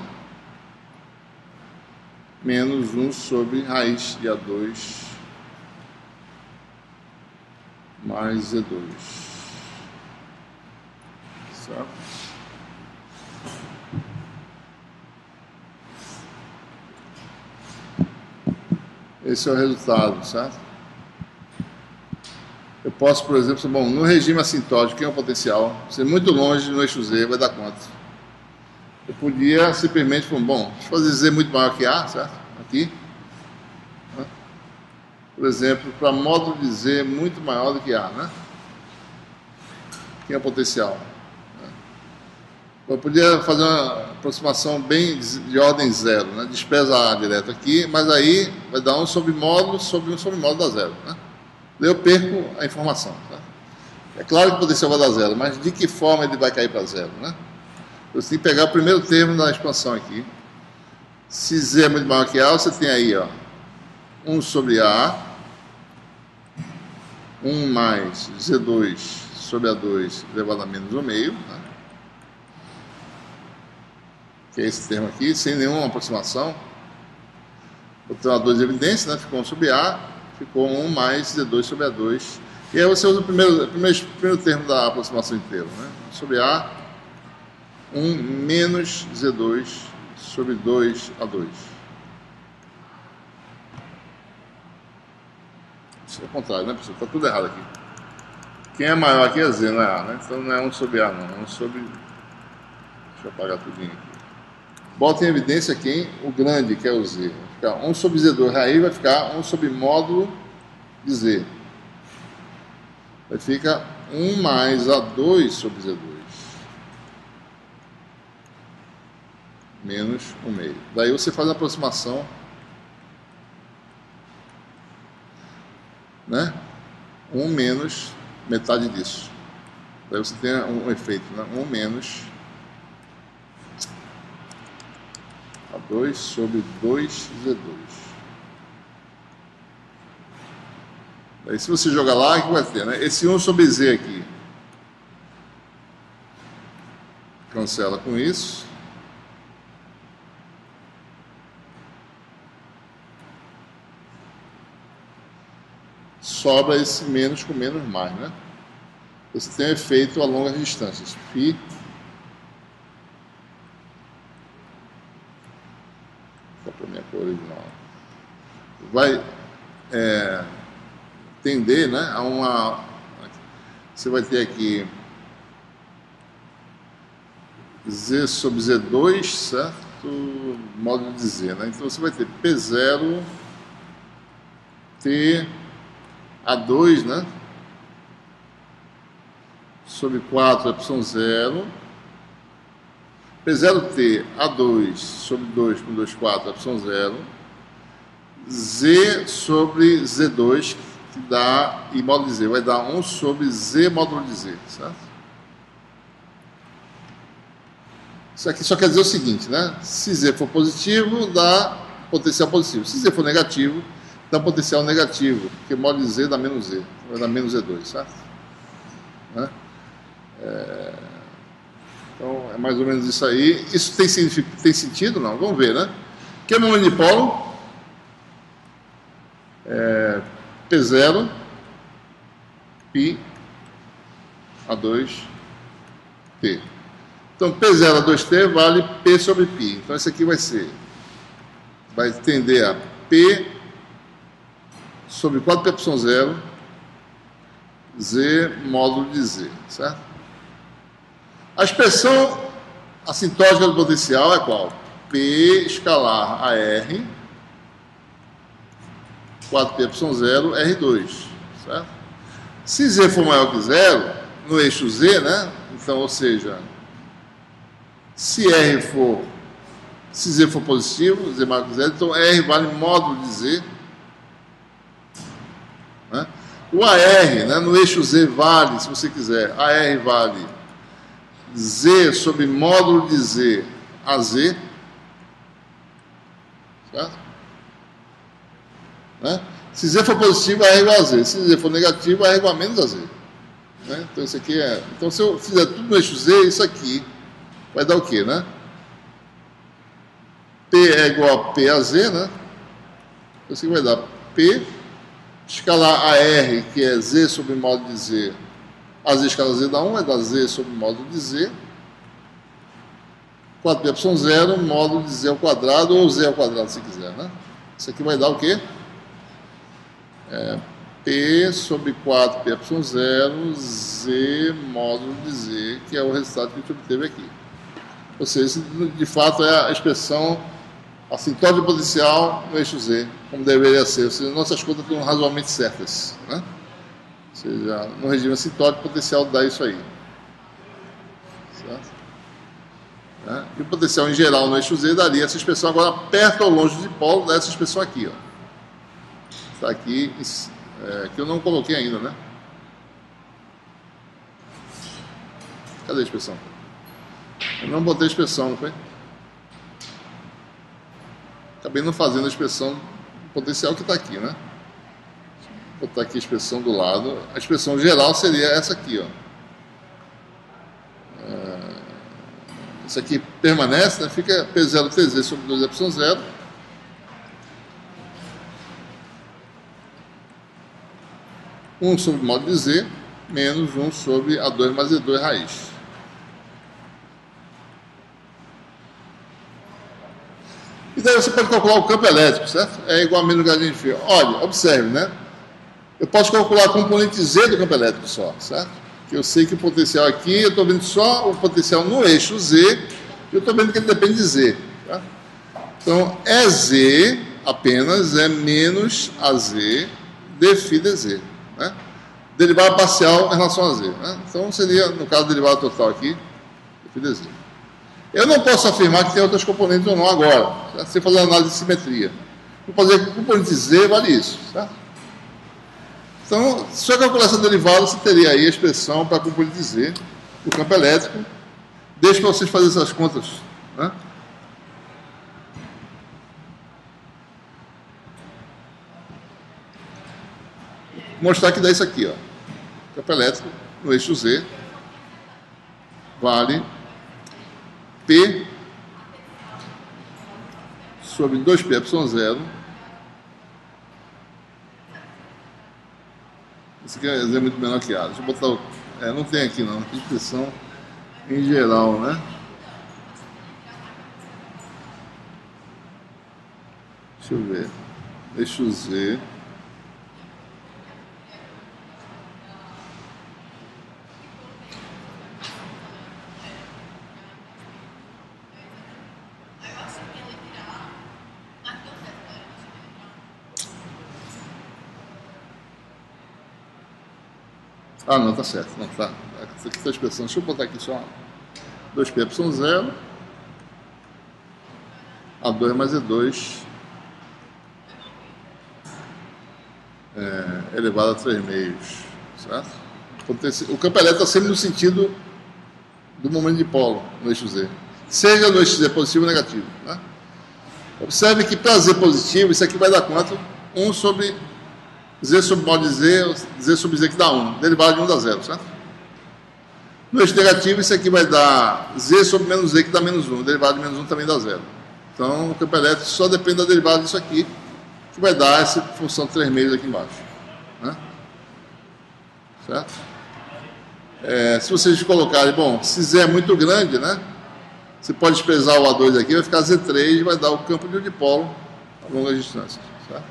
Menos 1 sobre raiz de A2 mais Z2. Certo? Esse é o resultado, certo? Eu posso, por exemplo, bom, no regime assintótico, quem é o potencial? Ser muito longe no eixo Z, vai dar quanto? Eu podia simplesmente, bom, deixa eu fazer Z muito maior que A, certo? Aqui. Por exemplo, para módulo de Z muito maior do que A, né? Quem é o potencial? Eu podia fazer uma aproximação bem de ordem zero, né? Despreza A direto aqui, mas aí vai dar 1 sobre módulo sobre 1 sobre módulo dá zero, né? Daí eu perco a informação, tá? É claro que o potencial vai dar zero, mas de que forma ele vai cair para zero, né? Você tem que pegar o primeiro termo da expansão aqui. Se Z é muito maior que A, você tem aí, ó, 1 sobre A, 1 mais Z2 sobre A2 elevado a menos 1 meio, né? Que é esse termo aqui, sem nenhuma aproximação. Botou A2 de evidência, né? Ficou 1 sobre A, ficou 1 mais Z2 sobre A2. E aí você usa o primeiro termo da aproximação inteira, né? 1 sobre A, 1 menos Z2 sobre 2 A2. Isso é o contrário, né, pessoal? Está tudo errado aqui. Quem é maior aqui é Z, não é A, né? Então não é 1 sobre A, não. É 1 sobre... Deixa eu apagar tudinho aqui. Bota em evidência quem? O grande, que é o Z. Vai ficar 1 sobre Z2 raiz, vai ficar 1 sobre módulo de Z. Vai ficar 1 mais A2 sobre Z2. Menos 1 meio. Daí você faz a aproximação, né? 1 menos metade disso. Daí você tem um efeito, né? 1 menos A2 sobre 2Z2. Daí se você jogar lá, o que vai ter, né? Esse 1 sobre Z aqui cancela com isso. Sobra esse menos com menos mais, né? Você tem um efeito a longas distâncias. Φ para minha cor original. Vai tender, né, a uma... Você vai ter aqui Z sobre Z2, certo? Módulo de Z, né? Então você vai ter P0 T A2, né? Sobre 4 epsilon 0. P0T A2 sobre 2 com 2, 4 epsilon 0. Z sobre Z2, que dá, e módulo de Z, vai dar 1 sobre Z módulo de Z, certo? Isso aqui só quer dizer o seguinte, né? Se Z for positivo, dá potencial positivo. Se Z for negativo, dá potencial negativo, porque módulo de Z dá menos Z, vai dar menos Z2, certo? Né? Então, é mais ou menos isso aí. Isso tem sentido? Não? Vamos ver, né? O que é momento dipolo? P0, π A2, T. Então, P0 A2T vale P sobre π. Então, isso aqui vai tender a P sobre 4πε0, Z módulo de Z, certo? A expressão assintótica do potencial é qual? P escalar AR, 4πε0, R2, certo? Se Z for maior que zero, no eixo Z, né? Então, ou seja, se Z for positivo, Z maior que zero, então R vale módulo de Z. Né? O AR, né, no eixo Z vale, se você quiser, AR vale Z sobre módulo de Z a Z, certo? Né? Se Z for positivo, AR igual a Z. Se Z for negativo, AR igual a menos a Z. Né? Então, isso aqui é... Então, se eu fizer tudo no eixo Z, isso aqui vai dar o quê, né? P é igual a P a Z, né? Então, isso aqui vai dar P escalar AR, que é Z sobre módulo de Z, a Z escalar Z dá 1, vai dar Z sobre módulo de Z, 4πε0, módulo de Z ao quadrado, ou Z ao quadrado, se quiser, né? Isso aqui vai dar o quê? P sobre 4πε0, Z módulo de Z, que é o resultado que a gente obteve aqui. Ou seja, isso, de fato, é a expressão assintótica potencial no eixo Z, como deveria ser. Ou seja, nossas contas estão razoavelmente certas, né? Ou seja, no regime assintótico, o potencial dá isso aí. Certo? Né? E o potencial em geral no eixo Z daria essa expressão. Agora, perto ou longe do dipolo, dá essa expressão aqui. Está aqui, que eu não coloquei ainda, né? Cadê a expressão? Eu não botei a expressão, não foi? Acabei não fazendo a expressão potencial que está aqui, né? Vou botar aqui a expressão do lado. A expressão geral seria essa aqui, ó. Isso aqui permanece, né? Fica P0TZ sobre 2ε0. Um sobre módulo de Z, menos 1 sobre A2 mais E2 raiz. E daí você pode calcular o campo elétrico, certo? É igual a menos gradient de fio. Olha, observe, né? Eu posso calcular a componente Z do campo elétrico só, certo? Que eu sei que o potencial aqui, eu estou vendo só o potencial no eixo Z, e eu estou vendo que ele depende de Z. Tá? Então, EZ apenas é menos AZ dφ dz. Né? Derivada parcial em relação a Z. Né? Então, seria, no caso, derivada total aqui, dφ dz. Eu não posso afirmar que tem outras componentes ou não agora, certo? Sem fazer análise de simetria. Vou fazer que o componente Z vale isso, certo? Então, se eu calcular essa derivada, você teria aí a expressão para a componente Z do campo elétrico. Deixa para vocês fazerem essas contas, né? Vou mostrar que dá isso aqui, ó. Campo elétrico no eixo Z vale P sobre 2πε0. Esse aqui é muito menor que A. Deixa eu botar o... não tem aqui não, tem expressão em geral, né? Deixa eu ver. Eixo Z. Ah, não, tá certo. Não, tá. Essa aqui está a expressão. Deixa eu botar aqui só 2πε0, A2 mais E2 elevado a 3 meios, certo? O campo elétrico está sempre no sentido do momento dipolo no eixo Z, seja no eixo Z positivo ou negativo, né? Observe que para Z positivo, isso aqui vai dar quanto? 1 sobre Z sobre mod Z, Z sobre Z que dá 1, derivado de 1 dá 0, certo? No eixo negativo, isso aqui vai dar Z sobre menos Z que dá menos 1, derivado de menos 1 também dá 0. Então, o campo elétrico só depende da derivada disso aqui, que vai dar essa função de 3 meios aqui embaixo, né? Certo? Se vocês colocarem, bom, se Z é muito grande, né? Você pode desprezar o A2 aqui, vai ficar Z3 e vai dar o campo de um dipolo a longas distâncias, certo?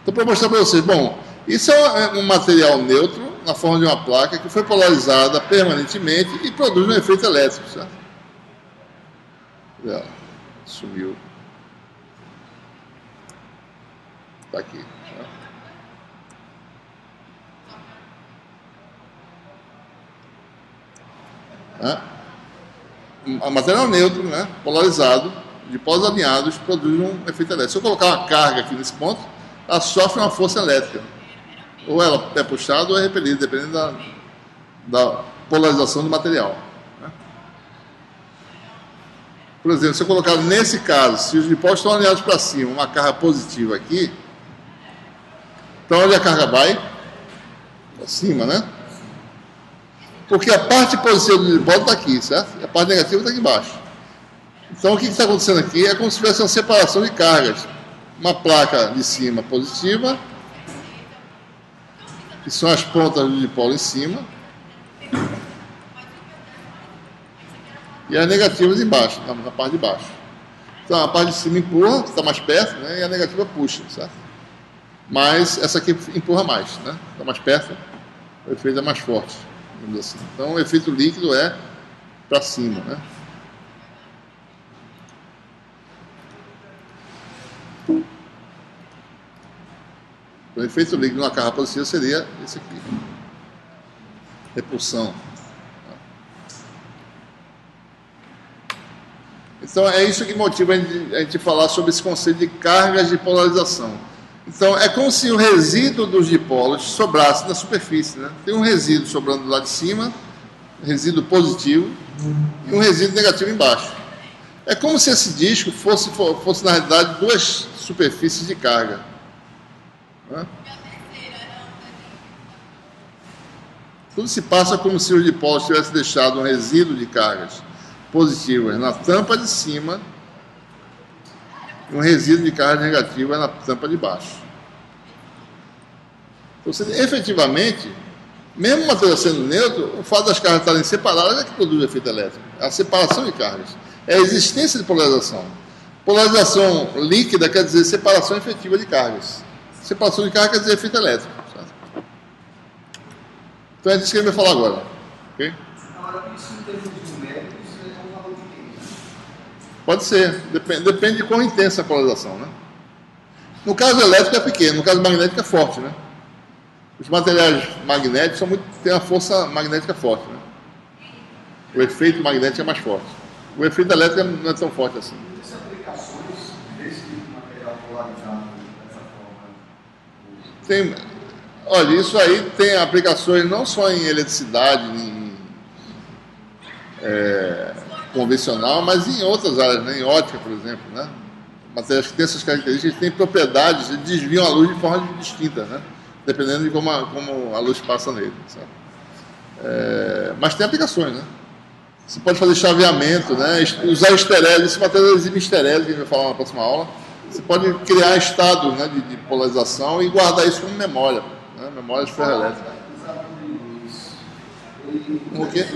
Então, para mostrar para vocês, bom, isso é um material neutro na forma de uma placa que foi polarizada permanentemente e produz um efeito elétrico, certo? Sumiu. Está aqui. A material neutro, né, polarizado, de polos alinhados, produz um efeito elétrico. Se eu colocar uma carga aqui nesse ponto, ela sofre uma força elétrica. Ou ela é puxada ou é repelida, dependendo da polarização do material, né? Por exemplo, se eu colocar nesse caso, se os dipolos estão alinhados para cima, uma carga positiva aqui, então onde a carga vai? Para cima, né? Porque a parte positiva do dipolo está aqui, certo? E a parte negativa está aqui embaixo. Então o que está acontecendo aqui é como se tivesse uma separação de cargas. Uma placa de cima positiva, que são as pontas do dipolo em cima, e as negativas embaixo, na parte de baixo. Então a parte de cima empurra, que está mais perto, né? E a negativa puxa, certo? Mas essa aqui empurra mais, né? Está mais perto, o efeito é mais forte, digamos assim. Então o efeito líquido é para cima, né? O efeito líquido na carga positiva seria esse aqui. Repulsão. Então é isso que motiva a gente falar sobre esse conceito de cargas de polarização. Então é como se o resíduo dos dipolos sobrasse na superfície, né? Tem um resíduo sobrando lá de cima, resíduo positivo, e um resíduo negativo embaixo. É como se esse disco fosse na realidade duas superfícies de carga, né? Tudo se passa como se os dipolos tivessem deixado um resíduo de cargas positivas na tampa de cima e um resíduo de cargas negativas na tampa de baixo. Então, efetivamente, mesmo o material sendo neutro, o fato das cargas estarem separadas é que produz o efeito elétrico. A separação de cargas. É a existência de polarização. Polarização líquida quer dizer separação efetiva de cargas. Separação de carga quer dizer efeito elétrico. Certo? Então é disso que ele vai falar agora. Okay? Agora, isso em termos numéricos é um valor de quem? Pode ser. Depende de quão intensa a polarização, né? No caso elétrico é pequeno, no caso magnético é forte, né? Os materiais magnéticos têm uma força magnética forte, né? O efeito magnético é mais forte. O efeito elétrico não é tão forte assim. Essas aplicações desse tipo de material polarizado dessa forma? Olha, isso aí tem aplicações não só em eletricidade, convencional, mas em outras áreas, né? Em ótica, por exemplo, né? Materiais que têm essas características têm propriedades e desviam a luz de forma distinta, né? Dependendo de como a luz passa nele, sabe? Mas tem aplicações, né? Você pode fazer chaveamento, né? Usar esterese, esse material exibe esterese, que a gente vai falar na próxima aula. Você pode criar estados, né, de polarização e guardar isso como memória, né? Memória de ferroelétrica. O quê?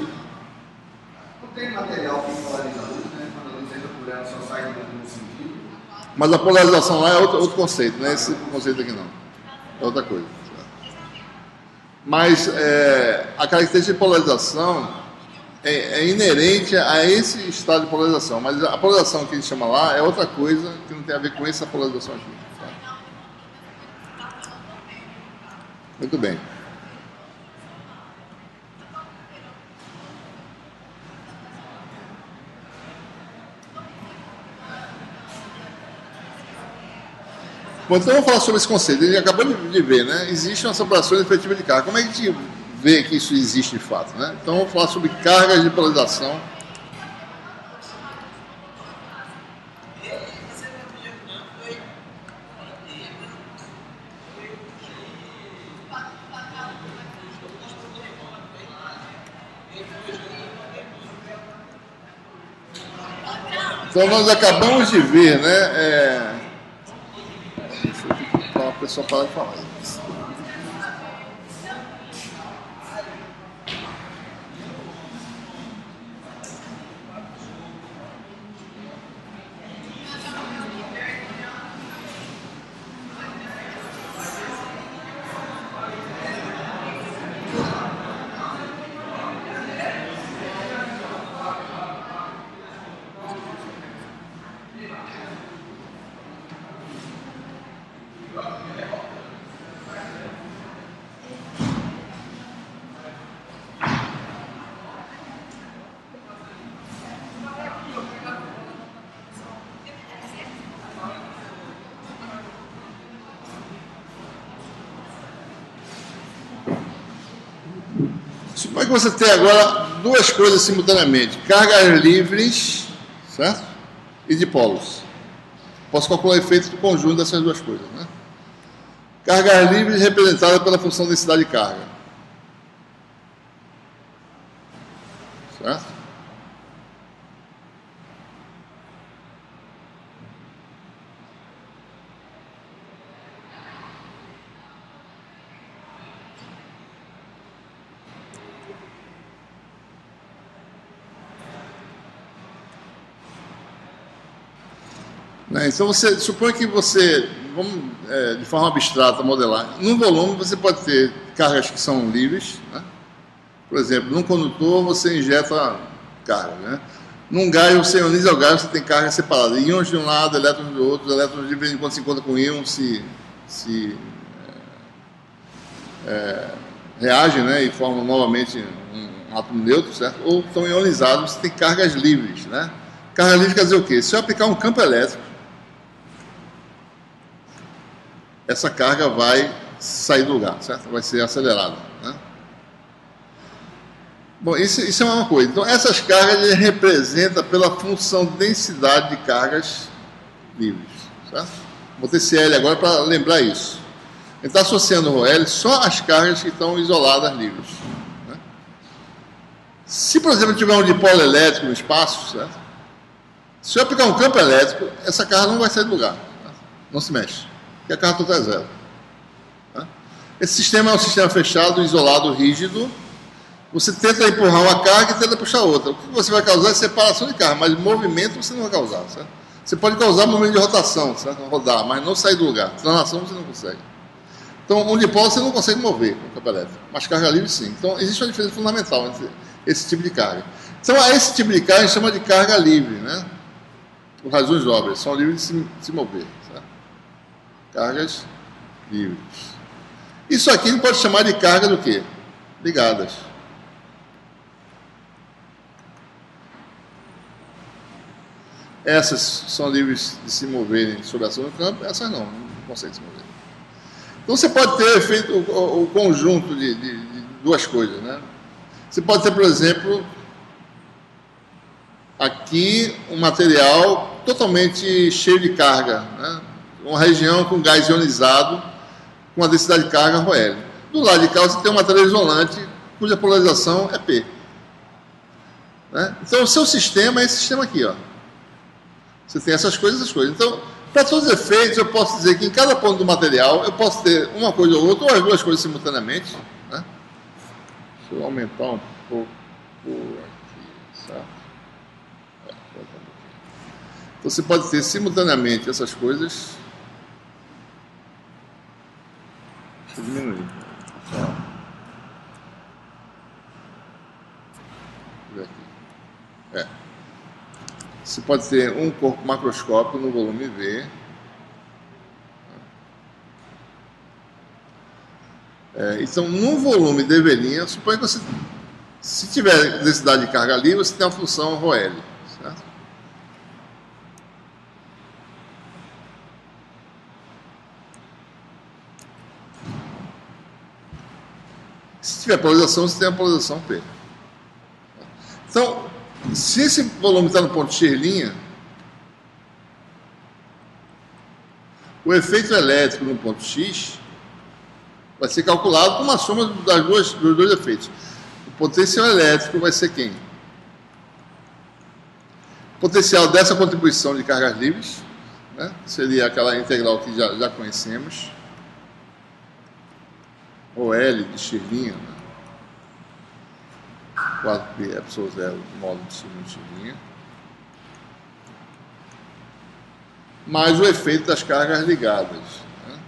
Não tem material que polariza a luz, né? Quando a luz entra por ela, só sai do sentido. Mas a polarização lá é outro conceito, não é esse conceito aqui não. É outra coisa. Mas a característica de polarização é inerente a esse estado de polarização. Mas a polarização que a gente chama lá é outra coisa que não tem a ver com essa polarização aqui. Tá? Muito bem. Bom, então vamos falar sobre esse conceito. Ele acabou de ver, né? Existe uma separação efetiva de carga. Como é que a gente vê que isso existe de fato, né? Então vamos falar sobre cargas de polarização. Então nós acabamos de ver, né? Deixa eu falar, a pessoa para de falar. Suponha que você tem agora duas coisas simultaneamente, cargas livres, certo? E dipolos. Posso calcular o efeito do conjunto dessas duas coisas, né? Cargas livres representadas pela função densidade de carga. Certo? Então você supõe que você, vamos de forma abstrata modelar, num volume você pode ter cargas que são livres, né? Por exemplo, num condutor você injeta carga, né? Num gás você ioniza o gás, você tem carga separada, íons de um lado, elétrons do outro, elétrons de vez em quando se encontram com íons, reagem, né? E formam novamente um átomo neutro, certo? Ou estão ionizados, você tem cargas livres, né? Carga livre quer dizer o quê? Se eu aplicar um campo elétrico, essa carga vai sair do lugar, certo? Vai ser acelerada, né? Bom, isso é uma coisa. Então, essas cargas ele representa pela função densidade de cargas livres, certo? Vou ter CL agora para lembrar isso. Ele está associando o ρL só às cargas que estão isoladas livres, né? Se, por exemplo, tiver um dipolo elétrico no espaço, certo? Se eu aplicar um campo elétrico, essa carga não vai sair do lugar, certo? Não se mexe, porque a carga total é zero, né? Esse sistema é um sistema fechado, isolado, rígido. Você tenta empurrar uma carga e tenta puxar outra. O que você vai causar é separação de carga, mas movimento você não vai causar, certo? Você pode causar movimento de rotação, certo? Rodar, mas não sair do lugar. Translação você não consegue. Então, um dipolo você não consegue mover com o campo elétrico, mas carga livre sim. Então, existe uma diferença fundamental entre esse tipo de carga. Então, a esse tipo de carga a gente chama de carga livre, né? Por razões óbvias, são livres de se mover, certo? Cargas livres. Isso aqui a gente pode chamar de carga do quê? Ligadas. Essas são livres de se moverem sob a ação do campo, essas não conseguem se mover. Então você pode ter feito o conjunto de duas coisas, né? Você pode ter, por exemplo, aqui um material totalmente cheio de carga, né? Uma região com gás ionizado, com a densidade de carga ρL. Do lado de cá você tem um material isolante cuja polarização é P, né? Então o seu sistema é esse sistema aqui, ó. Você tem essas coisas. Então, para todos os efeitos, eu posso dizer que em cada ponto do material eu posso ter uma coisa ou outra, ou as duas coisas simultaneamente, né? Deixa eu aumentar um pouco aqui, certo? Então, você pode ter simultaneamente essas coisas. Deixa eu diminuir. Você pode ter um corpo macroscópico no volume V. Então, num volume de velinha, suponha que você, se tiver densidade de carga livre, você tem a função ρL, certo? tiver polarização, você tem a polarização P. Então, se esse volume está no ponto X', o efeito elétrico no ponto X vai ser calculado com uma soma dos dois efeitos. O potencial elétrico vai ser quem? O potencial dessa contribuição de cargas livres, né? Seria aquela integral que já conhecemos, ou L de X', né? 4π epsilon 0 módulo de X', mais o efeito das cargas ligadas, né?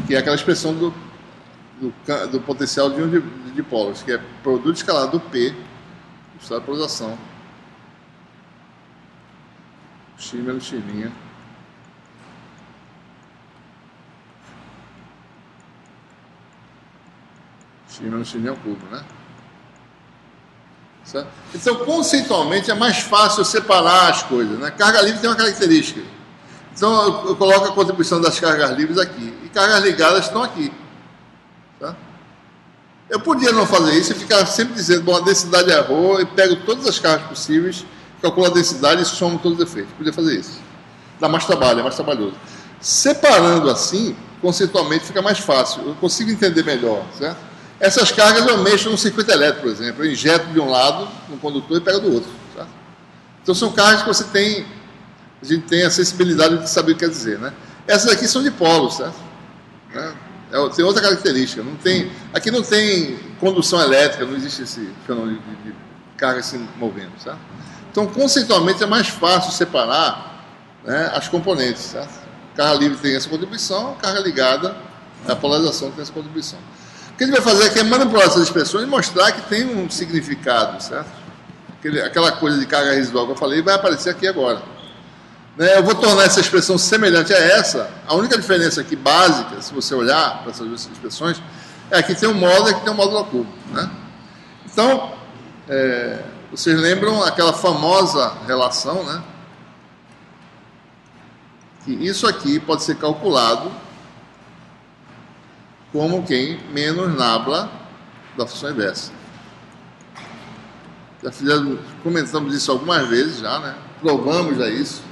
Que é aquela expressão do potencial de um de dipólaros, que é produto escalar do P, do estado de polarização, X menos X', X menos X' ao cubo, né? Certo? Então, conceitualmente, é mais fácil separar as coisas, né? Carga livre tem uma característica. Então, eu coloco a contribuição das cargas livres aqui. E cargas ligadas estão aqui. Tá? Eu podia não fazer isso e ficar sempre dizendo, bom, a densidade errou, e pego todas as cargas possíveis, calculo a densidade e somo todos os efeitos. Podia fazer isso. Dá mais trabalho, é mais trabalhoso. Separando assim, conceitualmente, fica mais fácil. Eu consigo entender melhor, certo? Essas cargas eu mexo no circuito elétrico, por exemplo. Eu injeto de um lado no condutor e pego do outro. Certo? Então são cargas que a gente tem a sensibilidade de saber o que quer dizer, né? Essas aqui são dipolos, certo? Né? Tem outra característica. Aqui não tem condução elétrica, não existe esse fenômeno de carga se movendo, certo? Então, conceitualmente, é mais fácil separar, né, as componentes, certo? Carga livre tem essa contribuição, carga ligada, a polarização tem essa contribuição. O que a gente vai fazer aqui é manipular essas expressões e mostrar que tem um significado, certo? Aquela coisa de carga residual que eu falei vai aparecer aqui agora. Né? Eu vou tornar essa expressão semelhante a essa. A única diferença aqui, básica, se você olhar para essas duas expressões, é que tem um módulo e aqui tem um módulo a cubo. Né? Então, vocês lembram aquela famosa relação, né? Que isso aqui pode ser calculado como quem? Menos nabla da função inversa. Comentamos isso algumas vezes já, né? Provamos já isso.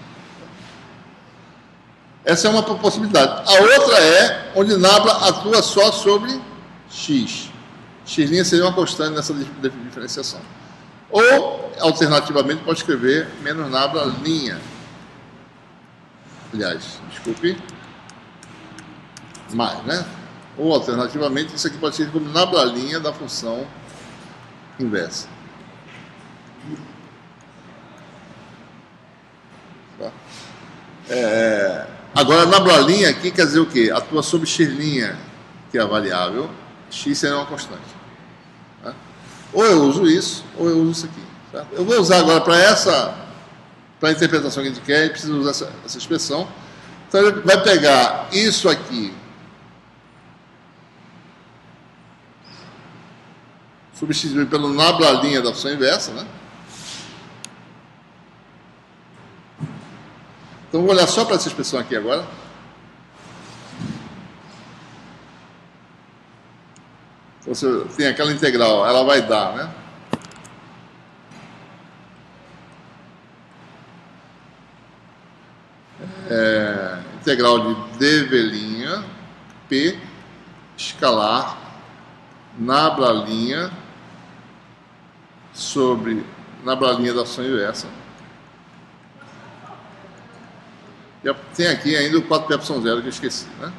Essa é uma possibilidade. A outra é onde nabla atua só sobre x. X' seria uma constante nessa diferenciação. Ou, alternativamente, pode escrever menos nabla linha. Aliás, desculpe. Mais, né? Ou, alternativamente, isso aqui pode ser como nabla linha da função inversa. Tá? Agora, nabla linha aqui quer dizer o quê? Atua sobre x', que é a variável. X seria uma constante. Tá? Ou eu uso isso, ou eu uso isso aqui. Certo? Eu vou usar agora para a interpretação que a gente quer, a gente precisa usar essa expressão. Então, ele vai pegar isso aqui, substituir pelo nabla linha da função inversa, né? Então, vou olhar só para essa expressão aqui agora. Você tem aquela integral, ela vai dar, né? Integral de dv' p escalar nabla linha sobre nabla linha da função inversa. E tem aqui ainda o 4π0 que eu esqueci, né?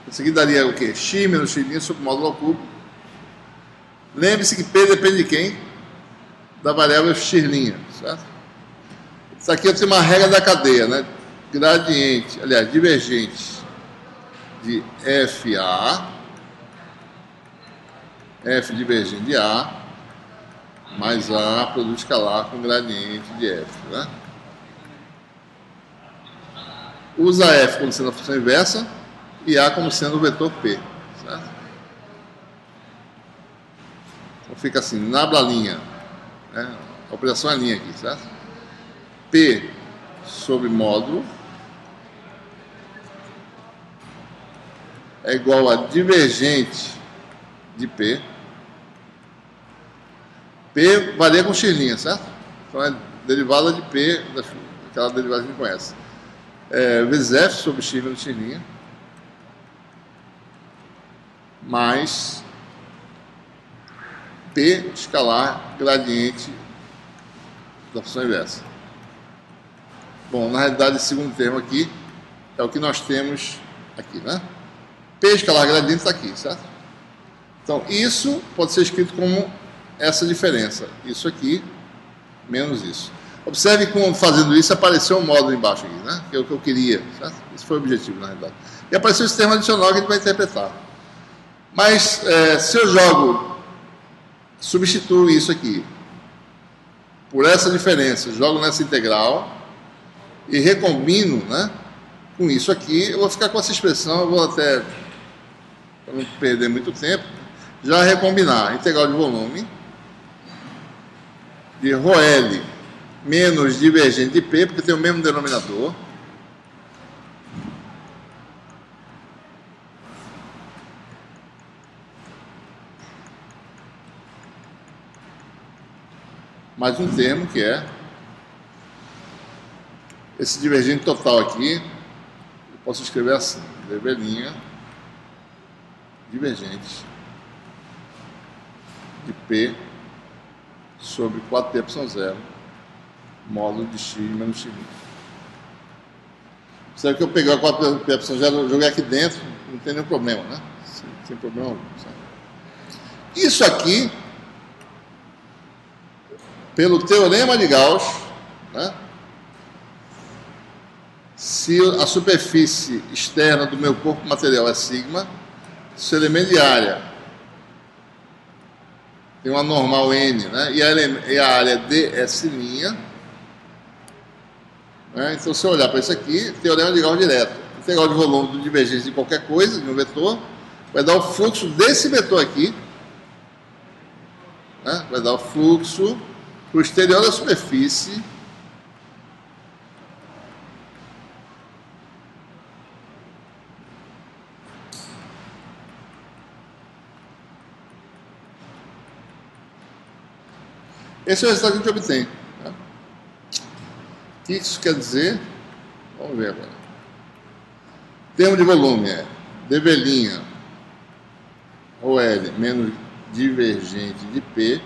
Isso aqui daria o quê? X menos x' sobre módulo ao cubo. Lembre-se que P depende de quem? Da variável x', certo? Isso aqui eu tenho uma regra da cadeia, né? Gradiente, aliás, divergente de FA, F divergente de A, mais A produto escalar com gradiente de F, né? Usa F como sendo a função inversa e A como sendo o vetor P, certo? Então fica assim, nabla linha, né? A operação é linha aqui, certo? P sobre módulo é igual a divergente de P. P varia com x', certo? Então é derivada de P, aquela derivada que a gente conhece. Vezes f sobre x menos x', mais P escalar gradiente da função inversa. Bom, na realidade, esse segundo termo aqui é o que nós temos aqui, né? P escalar gradiente está aqui, certo? Então, isso pode ser escrito como essa diferença. Isso aqui, menos isso. Observe como, fazendo isso, apareceu um módulo embaixo aqui, né? Que é o que eu queria, certo? Esse foi o objetivo, na realidade. E apareceu esse termo adicional que a gente vai interpretar. Mas, se eu substituo isso aqui por essa diferença, jogo nessa integral e recombino, né, com isso aqui, eu vou ficar com essa expressão, eu vou até, para não perder muito tempo, já recombinar integral de volume de ρL menos divergente de P, porque tem o mesmo denominador, mais um termo que é esse divergente total aqui, eu posso escrever assim, dv' divergente de P sobre 4π0 módulo de x menos x'. Será que eu pegar 4π0 e jogar aqui dentro, não tem nenhum problema, né? Sem problema algum. Isso aqui, pelo teorema de Gauss, né, se a superfície externa do meu corpo material é sigma, se o elemento de área tem uma normal n, né, e a área d é ds', né, então se eu olhar para isso aqui, teorema de Gauss direto, integral de volume do divergente de qualquer coisa, de um vetor, vai dar o fluxo desse vetor aqui, né, vai dar o fluxo para o exterior da superfície esse é o resultado que a gente obtém. Né? O que isso quer dizer? Vamos ver agora. Termo de volume é dv' ρL menos divergente de P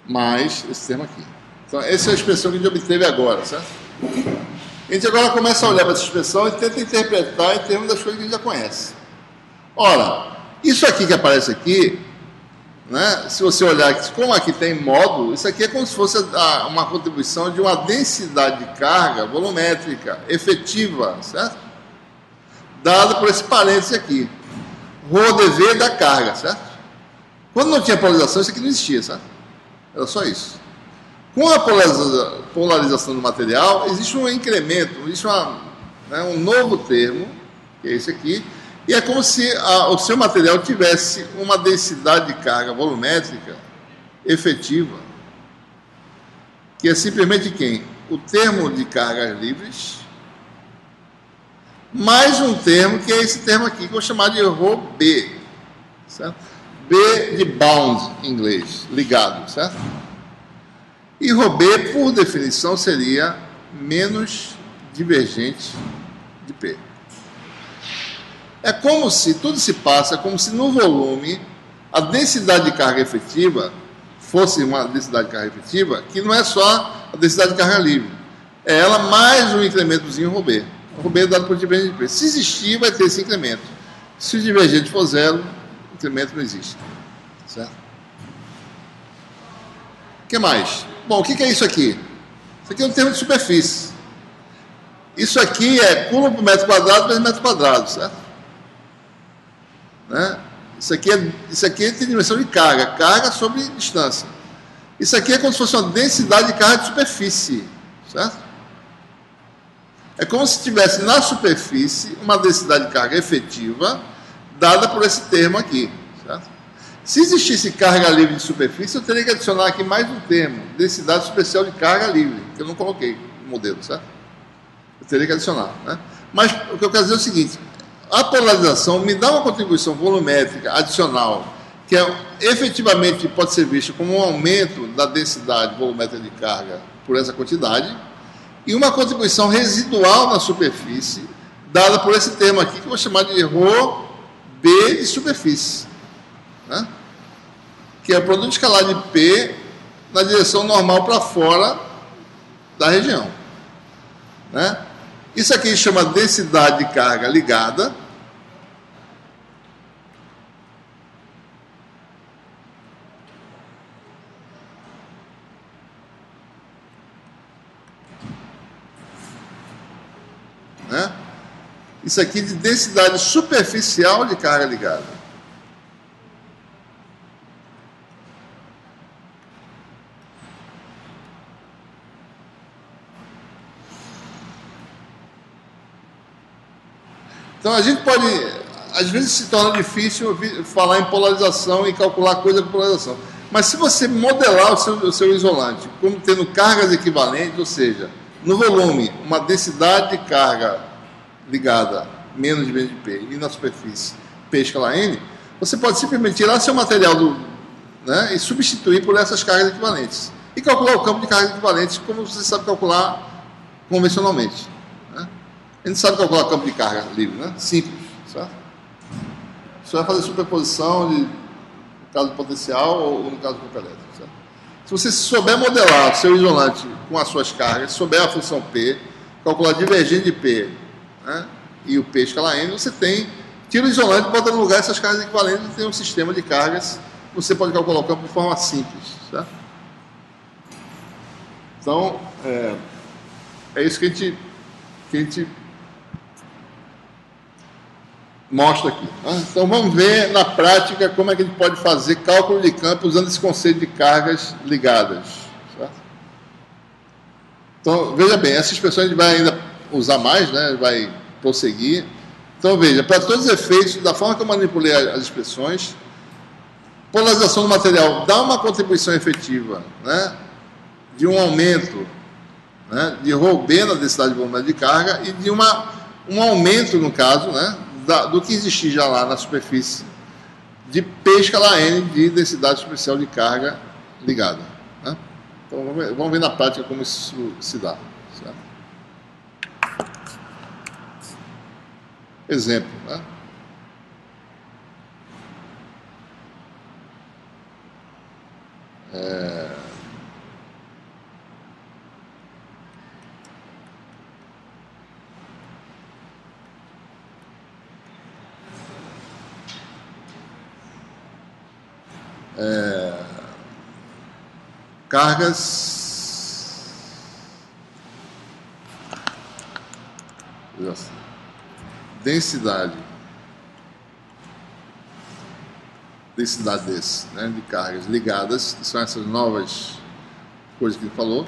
mais esse termo aqui. Então, essa é a expressão que a gente obteve agora, certo? A gente agora começa a olhar para essa expressão e tenta interpretar em termos das coisas que a gente já conhece. Ora, isso aqui que aparece aqui, né, se você olhar, como aqui tem módulo, isso aqui é como se fosse uma contribuição de uma densidade de carga volumétrica efetiva, certo? Dada por esse parênteses aqui. ρdV da carga, certo? Quando não tinha polarização, isso aqui não existia, certo? Era só isso. Com a polarização do material, existe um incremento, existe um novo termo, que é esse aqui, e é como se o seu material tivesse uma densidade de carga volumétrica efetiva, que é simplesmente quem? O termo de cargas livres, mais um termo, que é esse termo aqui, que eu vou chamar de ρB, certo? B de bound, em inglês, ligado, certo? E ρB, por definição, seria menos divergente de P. É como se, tudo se passa como se no volume a densidade de carga efetiva fosse uma densidade de carga efetiva, que não é só a densidade de carga livre. É ela mais um incrementozinho ρB. O ρB é dado por divergente de P. Se existir, vai ter esse incremento. Se o divergente for zero, o incremento não existe. Certo? O que mais? Bom, o que é isso aqui? Isso aqui é um termo de superfície. Isso aqui é coulomb por metro quadrado vezes metro quadrado, certo? Né? Isso aqui tem dimensão de carga sobre distância. Isso aqui é como se fosse uma densidade de carga de superfície, certo? É como se tivesse na superfície uma densidade de carga efetiva dada por esse termo aqui, certo? Se existisse carga livre de superfície, eu teria que adicionar aqui mais um termo, densidade superficial de carga livre, que eu não coloquei no modelo, certo? Eu teria que adicionar, né? Mas o que eu quero dizer é o seguinte, a polarização me dá uma contribuição volumétrica adicional, que efetivamente pode ser vista como um aumento da densidade volumétrica de carga por essa quantidade, e uma contribuição residual na superfície, dada por esse termo aqui, que eu vou chamar de ρB de superfície, né? Que é o produto escalar de P na direção normal para fora da região, né? Isso aqui chama densidade de carga ligada. Né? Isso aqui de densidade superficial de carga ligada. Então a gente pode, às vezes se torna difícil falar em polarização e calcular coisa com polarização. Mas se você modelar o seu isolante como tendo cargas equivalentes, ou seja, no volume, uma densidade de carga ligada menos de P e na superfície P escalar N, você pode simplesmente tirar seu material né, e substituir por essas cargas equivalentes. E calcular o campo de cargas equivalentes como você sabe calcular convencionalmente. Né? A gente sabe calcular campo de carga livre, né? Simples, certo? Você vai fazer superposição no caso do potencial ou no caso do campo elétrico, certo? Se você souber modelar o seu isolante com as suas cargas, souber a função P, calcular divergente de P, né, e o P escalar N, você tira o isolante, bota no lugar essas cargas equivalentes e tem um sistema de cargas, você pode calcular o campo de forma simples, certo? Então, é isso que a gente mostra aqui. Né? Então vamos ver na prática como é que a gente pode fazer cálculo de campo usando esse conceito de cargas ligadas. Certo? Então veja bem, essa expressão a gente vai ainda usar mais, né? Vai prosseguir. Então veja, para todos os efeitos, da forma que eu manipulei as expressões, polarização do material dá uma contribuição efetiva, né? De um aumento, né? De ρB na densidade de volume de carga e de um aumento, no caso, né? Do que existir já lá na superfície de P escalar N de densidade superficial de carga ligada. Né? Então vamos ver na prática como isso se dá. Certo? Exemplo. Né? Cargas densidades, né, de cargas ligadas, que são essas novas coisas que ele falou,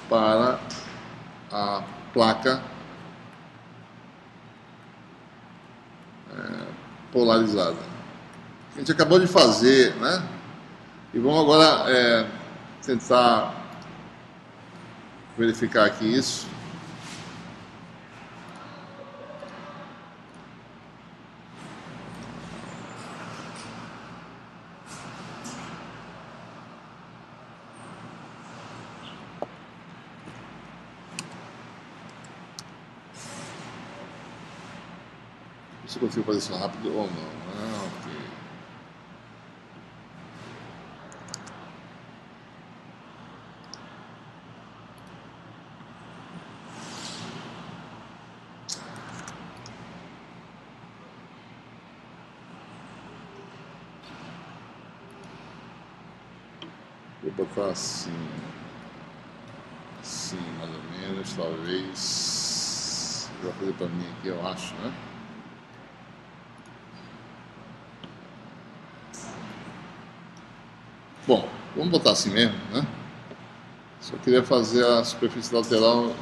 para a placa polarizada. A gente acabou de fazer, né? E vamos agora tentar verificar aqui isso. Se eu consigo fazer isso rápido ou não. Ok. Vou botar assim, mais ou menos, talvez. Vai fazer para mim aqui, eu acho, né? Bom, vamos botar assim mesmo, né? Só queria fazer a superfície lateral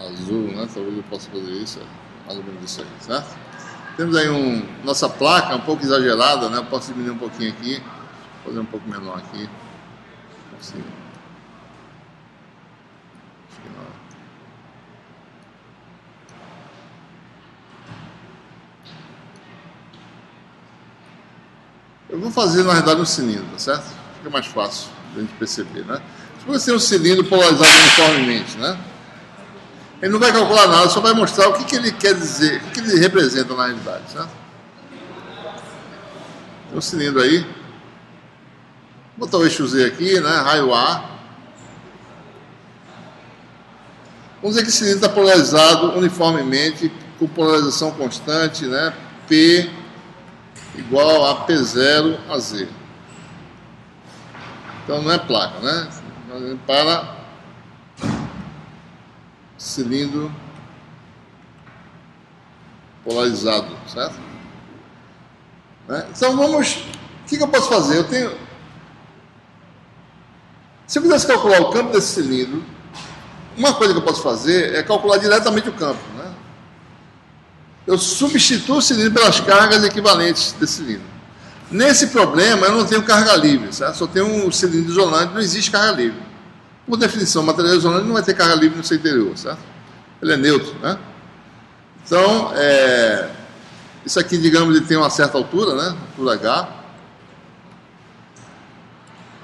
azul, né? Talvez eu possa fazer isso, mais ou menos isso aí, certo? Temos aí nossa placa um pouco exagerada, né? Eu posso diminuir um pouquinho aqui, fazer um pouco menor aqui. Assim. Eu vou fazer, na verdade, um cilindro, tá certo? Fica mais fácil da gente perceber, né? Se você tem um cilindro polarizado uniformemente, né? Ele não vai calcular nada, só vai mostrar o que ele quer dizer, o que ele representa na realidade, certo? Tem um cilindro aí. Vou botar o eixo Z aqui, né? Raio A. Vamos dizer que o cilindro está polarizado uniformemente, com polarização constante, né? P igual a P0 a Z. Então não é placa, né? Para cilindro polarizado, certo? Né? Então vamos... O que eu posso fazer? Eu tenho... Se eu quisesse calcular o campo desse cilindro, uma coisa que eu posso fazer é calcular diretamente o campo, né? Eu substituo o cilindro pelas cargas equivalentes desse cilindro. Nesse problema, eu não tenho carga livre, certo? Só tenho um cilindro isolante, não existe carga livre. Por definição, o material isolante não vai ter carga livre no seu interior, certo? Ele é neutro, né? Então, isso aqui, digamos, ele tem uma certa altura, né? Altura H.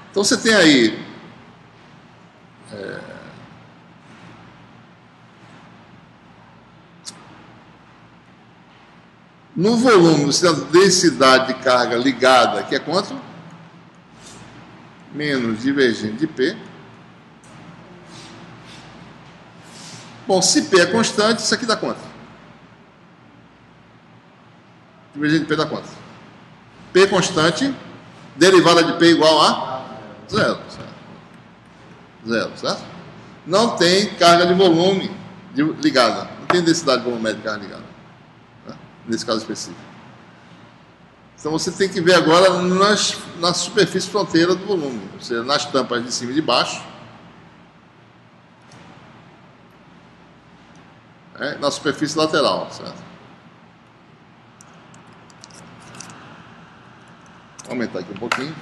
Então, você tem aí... No volume, você tem a densidade de carga ligada, que é quanto? Menos divergente de P. Bom, se P é constante, isso aqui dá quanto? Divergente de P dá quanto? P constante, derivada de P igual a zero, certo? Zero, certo? Não tem carga de volume ligada. Não tem densidade volumétrica de carga ligada. Nesse caso específico. Então você tem que ver agora na superfície fronteira do volume, ou seja, nas tampas de cima e de baixo, na superfície lateral, certo? Vou aumentar aqui um pouquinho.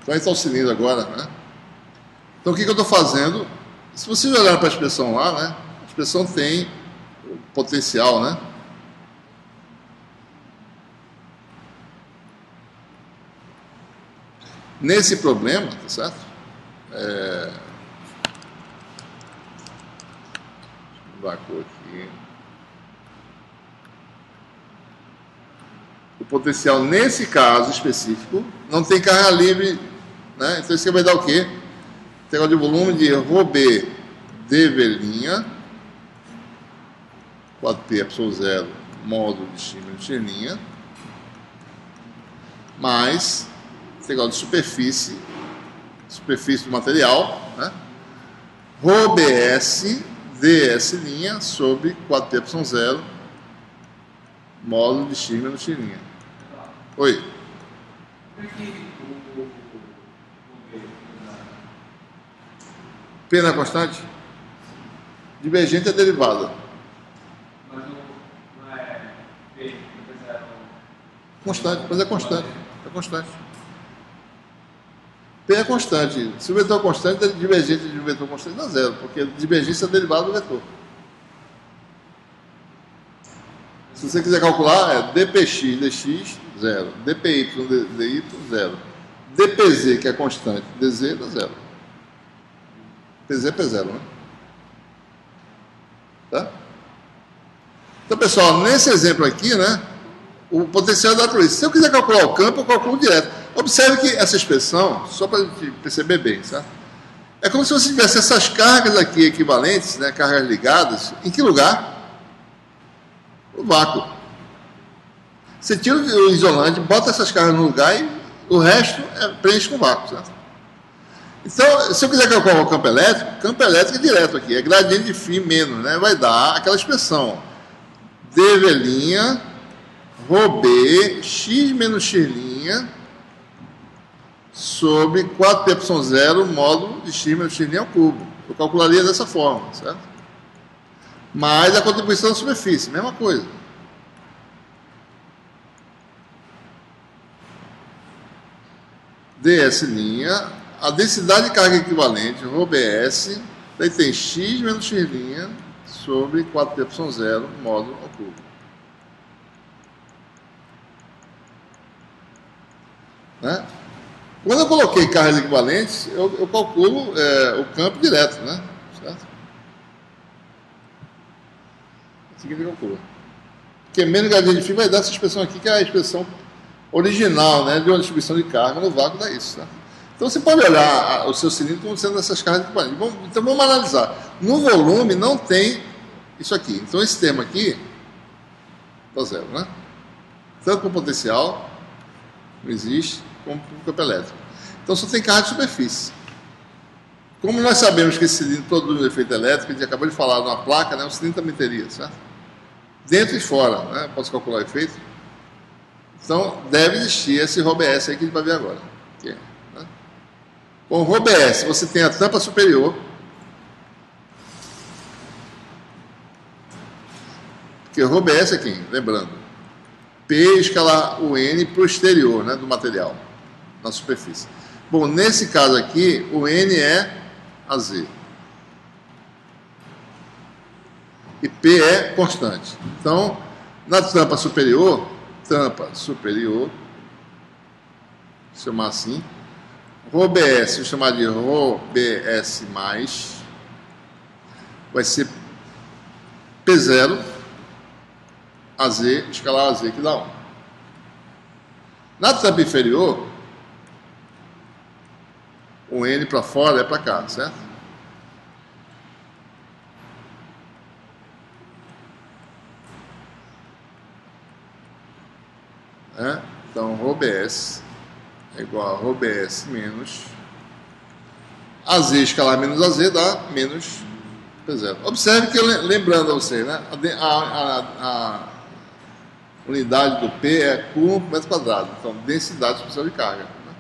Então, aí está o cilindro agora, né? Então, o que eu estou fazendo? Se vocês olharem para a expressão lá, né? A expressão tem o potencial, né? Nesse problema, tá certo? Deixa eu mudar a cor aqui. O potencial, nesse caso específico, não tem carga livre, né? Então isso aqui vai dar o quê? Integral de volume de ρB dV', 4P epsilon 0, módulo de x menos x', mais integral de superfície do material, né? ρBS ds' sobre 4P epsilon 0, módulo de x menos x'. Oi. P não é constante? Divergente é derivada. Mas não é P, constante, mas é constante. É constante. P é constante. Se o vetor é constante, a divergência de um vetor constante dá zero, porque a divergência é derivada do vetor. Se você quiser calcular, é dpx dx, zero. dpy dy, zero. dpz, que é constante, dz, dá zero. pz é p0, né? Tá? Então, pessoal, nesse exemplo aqui, né, o potencial é dado por isso. Se eu quiser calcular o campo, eu calculo direto. Observe que essa expressão, só para a gente perceber bem, certo? É como se você tivesse essas cargas aqui equivalentes, né, cargas ligadas, em que lugar? O vácuo. Você tira o isolante, bota essas cargas no lugar e o resto preenche com vácuo, certo? Então, se eu quiser calcular o campo elétrico é direto aqui, é gradiente de φ menos, né? Vai dar aquela expressão dV', ρB, x menos x', sobre 4π0 módulo de x menos x' ao cubo. Eu calcularia dessa forma, certo? Mais a contribuição da superfície, mesma coisa. ds', a densidade de carga equivalente, ρbs, daí tem x menos x' sobre 4π0 módulo ao cubo. Né? Quando eu coloquei cargas equivalentes, eu calculo o campo direto, né? Certo? Assim que ele calcula. Porque menos gradiente de φ vai dar essa expressão aqui, que é a expressão original, né, de uma distribuição de carga no vácuo, dá isso. Tá? Então você pode olhar o seu cilindro como sendo essas cargas equivalentes. Então vamos analisar. No volume não tem isso aqui. Então esse termo aqui está zero, né? Tanto para o potencial, não existe, como para o campo elétrico. Então só tem carga de superfície. Como nós sabemos que esse cilindro produz um efeito elétrico, a gente acabou de falar numa placa, né, o cilindro também teria, certo? Dentro e fora, né? Posso calcular o efeito? Então, deve existir esse ρbs aí que a gente vai ver agora. Aqui, né? Com o ρbs, você tem a tampa superior. Porque o ρbs aqui, lembrando, P escalar o N para o exterior, né, do material, na superfície. Bom, nesse caso aqui, o N é AZ. E P é constante. Então, na tampa superior, vou chamar assim, ρbs, vou chamar de ρbs+, vai ser P0, AZ, escalar AZ, que dá 1. Na tampa inferior, o N para fora é para cá, certo? Então, ρbs é igual a ρbs menos AZ escalar menos AZ dá menos P0. Observe que, lembrando a vocês, né, a unidade do P é coulomb por metro quadrado. Então, densidade superficial de carga. Né?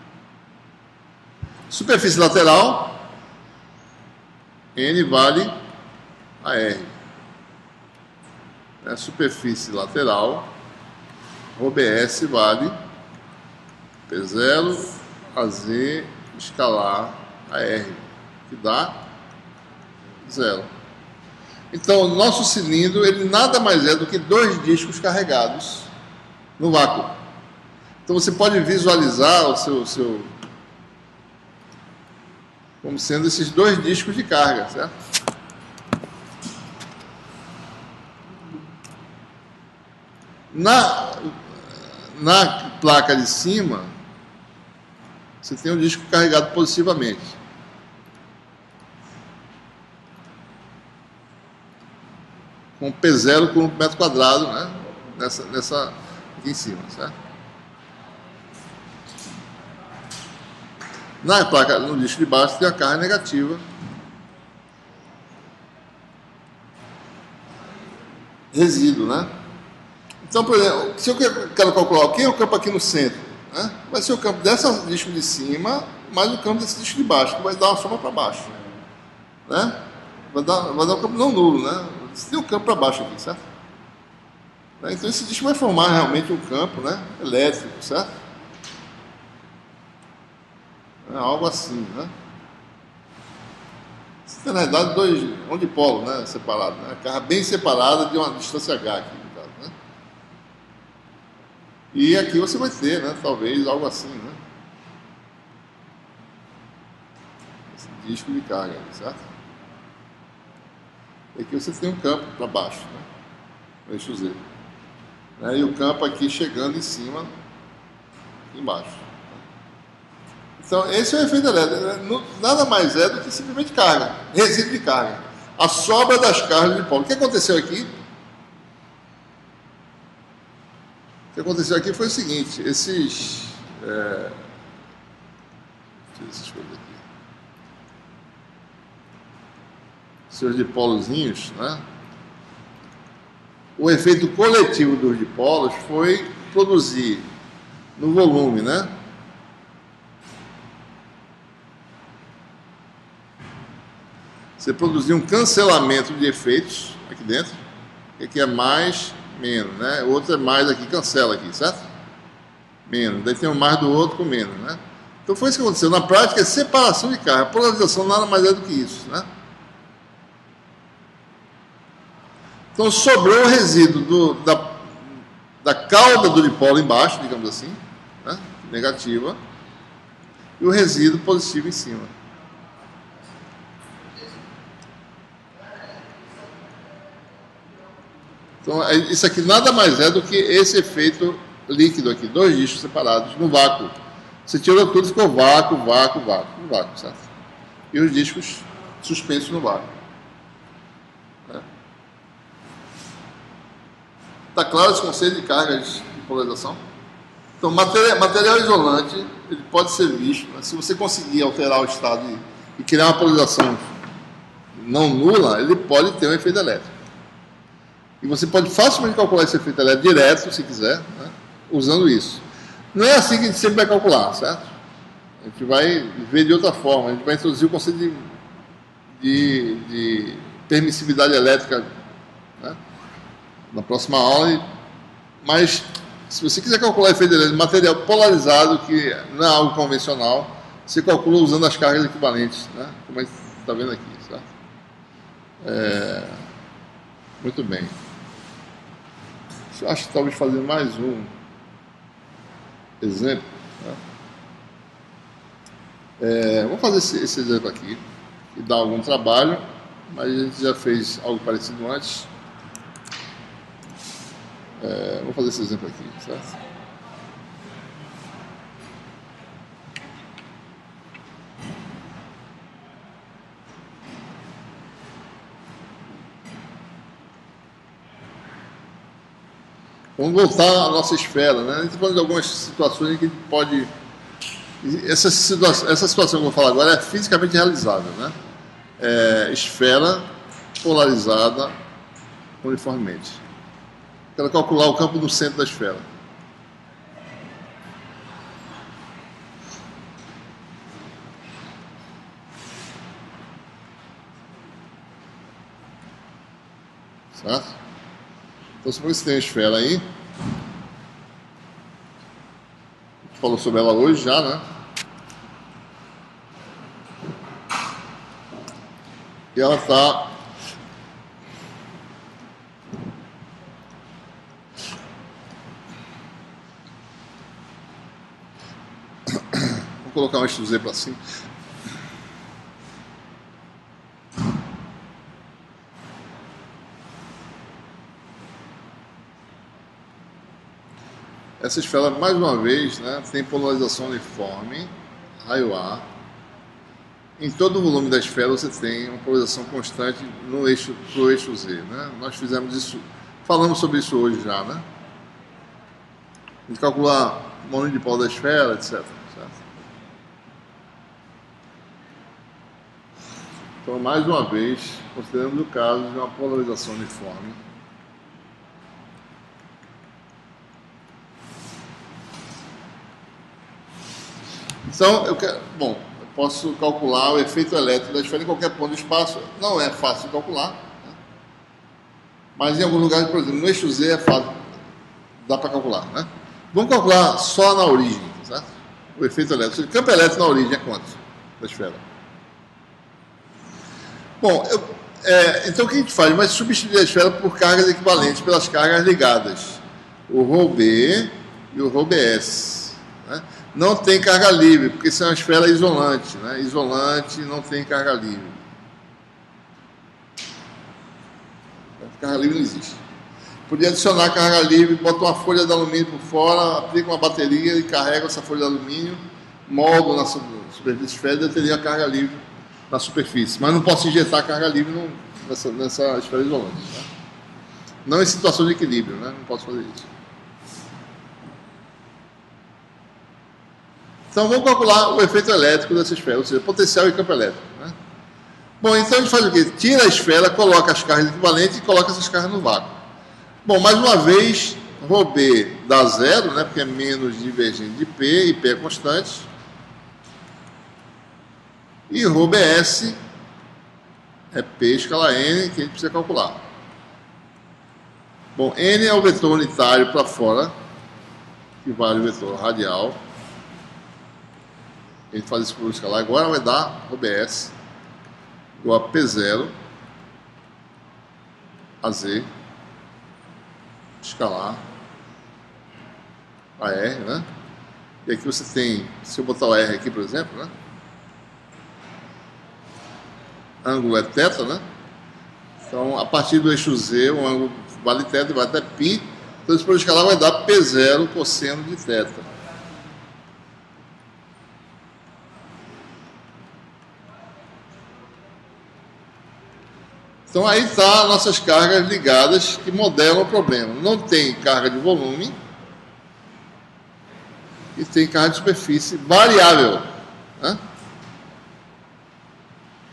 Superfície lateral, N vale a R. Superfície lateral, ρbs vale P0 AZ escalar a R, que dá 0. Então, o nosso cilindro, ele nada mais é do que 2 discos carregados no vácuo. Então, você pode visualizar o seu como sendo esses 2 discos de carga, certo? Na placa de cima, você tem um disco carregado positivamente. Com P0 por metro quadrado, né? Nessa aqui em cima, certo? Na placa, no disco de baixo, tem a carga negativa. Resíduo, né? Então, por exemplo, se eu quero calcular o que é o campo aqui no centro, né? Vai ser o campo desse disco de cima mais o campo desse disco de baixo, que vai dar uma soma para baixo, né? Vai dar um campo não nulo, né? Você tem um campo para baixo aqui, certo? Então esse disco vai formar realmente um campo, né, elétrico, certo? Algo assim, né? Você tem na realidade 2 dipolos, né, separados, né? Carga bem separada de uma distância H aqui, no caso, né? E aqui você vai ter, né, talvez algo assim, né? Esse disco de carga, certo? E aqui você tem um campo para baixo, né? No eixo Z. E o campo aqui chegando em cima, aqui embaixo. Então, esse é o efeito elétrico. Nada mais é do que simplesmente carga, resíduo de carga. A sobra das cargas de polo. O que aconteceu aqui? O que aconteceu aqui foi o seguinte: esses coisas aqui. Seus dipolozinhos, né? O efeito coletivo dos dipolos foi produzir no volume, né, Você produzir um cancelamento de efeitos aqui dentro, que aqui é mais, menos, né? O outro é mais aqui, cancela aqui, certo? Menos. Daí tem um mais do outro com menos, né? Então foi isso que aconteceu. Na prática é separação de carga. A polarização nada mais é do que isso, né? Então sobrou o resíduo da cauda do dipolo embaixo, digamos assim, né? Negativa, e o resíduo positivo em cima. Então isso aqui nada mais é do que esse efeito líquido aqui, dois discos separados no vácuo. Você tirou tudo e ficou vácuo, certo? E os discos suspensos no vácuo. Está claro esse conceito de cargas de polarização? Então, material isolante, ele pode ser visto, né? Se você conseguir alterar o estado e criar uma polarização não nula, ele pode ter um efeito elétrico. E você pode facilmente calcular esse efeito elétrico direto, se quiser, né? Usando isso. Não é assim que a gente sempre vai calcular, certo? A gente vai ver de outra forma, a gente vai introduzir o conceito de permissividade elétrica, né? Na próxima aula, mas se você quiser calcular efeito elétrico de material polarizado, que não é algo convencional, você calcula usando as cargas equivalentes, né? Como a gente está vendo aqui, certo? Muito bem. Eu acho que talvez fazer mais um exemplo, né? Vamos fazer esse exemplo aqui, que dá algum trabalho, mas a gente já fez algo parecido antes. Vou fazer esse exemplo aqui, certo? Vamos voltar à nossa esfera, né? A gente está falando de algumas situações em que a gente pode... Essa situação que eu vou falar agora é fisicamente realizável, né? Esfera polarizada uniformemente. Quero calcular o campo no centro da esfera. Certo? Então, se você tem uma esfera aí, a gente falou sobre ela hoje já, né? E ela está... Vou colocar um eixo Z para cima. Essa esfera, mais uma vez, né, tem polarização uniforme, raio A. Em todo o volume da esfera você tem uma polarização constante no eixo, pro eixo Z, né? Nós fizemos isso, falamos sobre isso hoje já, né? A gente calcular o momento de dipolo da esfera, etc. Certo? Então, mais uma vez, consideramos o caso de uma polarização uniforme. Então, eu posso calcular o efeito elétrico da esfera em qualquer ponto do espaço. Não é fácil de calcular, né? Mas em alguns lugares, por exemplo, no eixo Z é fácil, dá para calcular, né? Vamos calcular só na origem, certo? O efeito elétrico. O campo elétrico na origem é quanto da esfera? Bom, então o que a gente faz? Vai substituir a esfera por cargas equivalentes pelas cargas ligadas. O ρB e o ρBS, né? Não tem carga livre, porque isso é uma esfera isolante, né? Isolante não tem carga livre. Carga livre não existe. Podia adicionar carga livre, bota uma folha de alumínio por fora, aplica uma bateria e carrega essa folha de alumínio, moldo na superfície esférica e eu teria a carga livre na superfície. Mas não posso injetar carga livre nessa esfera isolante, né? Não em situação de equilíbrio, né? Não posso fazer isso. Então vamos calcular o efeito elétrico dessa esfera, ou seja, potencial e campo elétrico, né? Bom, então a gente faz o quê? Tira a esfera, coloca as cargas equivalentes e coloca essas cargas no vácuo. Bom, mais uma vez, ρB dá zero, né? Porque é menos divergente de P, e P é constante. E ρBS é P escalar N que a gente precisa calcular. Bom, N é o vetor unitário para fora, que vale o vetor radial. A gente faz isso por escalar. Agora vai dar OBS igual a P0 a Z escalar a R, né? E aqui você tem, se eu botar o R aqui, por exemplo, né? Ângulo é θ, né? Então, a partir do eixo Z, o ângulo vale θ e vai até π. Então, esse por escalar vai dar P0 cosseno de θ. Então, aí está nossas cargas ligadas que modelam o problema. Não tem carga de volume e tem carga de superfície variável, né?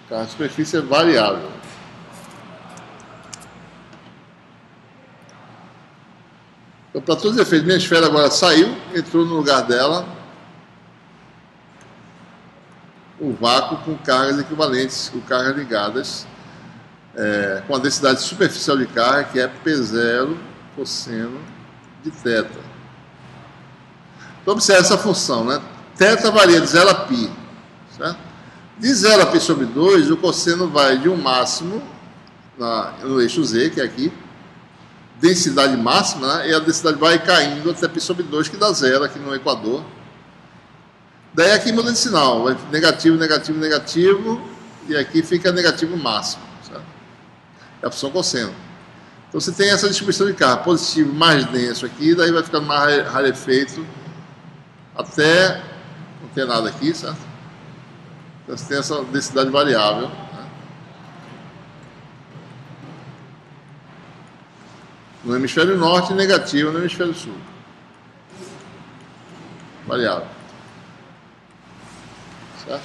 Carga de superfície é variável. Então, para todos os efeitos, minha esfera agora saiu, entrou no lugar dela o vácuo com cargas equivalentes, com cargas ligadas, com a densidade superficial de carga, que é P0 cosseno de θ. Então, observe essa função, né? Θ varia de 0 a π, certo? De 0 a π sobre 2, o cosseno vai de um máximo no eixo Z, que é aqui, densidade máxima, né? E a densidade vai caindo até π sobre 2, que dá 0 aqui no equador. Daí aqui muda de sinal, vai negativo, negativo, negativo, e aqui fica negativo máximo, certo? É a função cosseno. Então você tem essa distribuição de carga, positivo mais denso aqui, daí vai ficando mais rarefeito até não ter nada aqui, certo? Então você tem essa densidade variável, né? No hemisfério norte, negativo no hemisfério sul. Variável. Certo?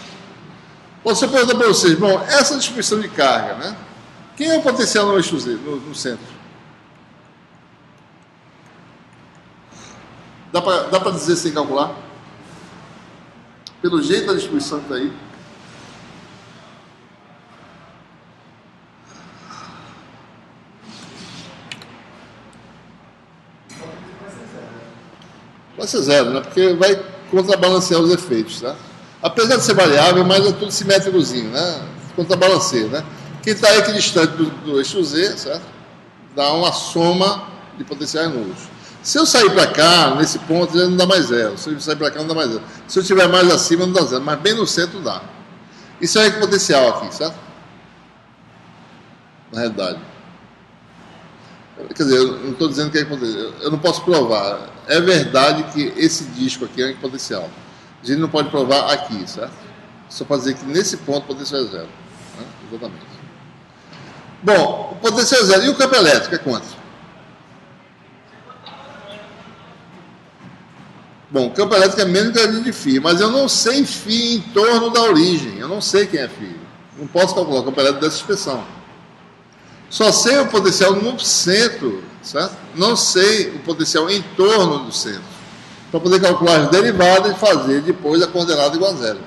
Você pergunta para vocês, bom, essa distribuição de carga, né? Quem é o potencial no eixo Z, no centro? Dá para dizer sem calcular? Pelo jeito da distribuição que está aí. Vai ser zero, né? Porque vai contrabalancear os efeitos, tá? Apesar de ser variável, mas é tudo simétricozinho, né? Contrabalanceia, né? Quem está equidistante do eixo Z, certo? Dá uma soma de potenciais nulos. Se eu sair para cá, nesse ponto, já não dá mais zero. Se eu sair para cá, não dá mais zero. Se eu estiver mais acima, não dá zero. Mas bem no centro dá. Isso é equipotencial aqui, certo? Na realidade. Quer dizer, eu não estou dizendo que é equipotencial. Eu não posso provar. É verdade que esse disco aqui é equipotencial. A gente não pode provar aqui, certo? Só para dizer que nesse ponto o potencial é zero. Né? Exatamente. Bom, o potencial é zero. E o campo elétrico é quanto? Bom, o campo elétrico é menos gradient de φ, mas eu não sei φ em torno da origem. Eu não sei quem é φ. Não posso calcular o campo elétrico dessa expressão. Só sei o potencial no centro, certo? Não sei o potencial em torno do centro. Para poder calcular as derivadas e fazer depois a coordenada igual a zero.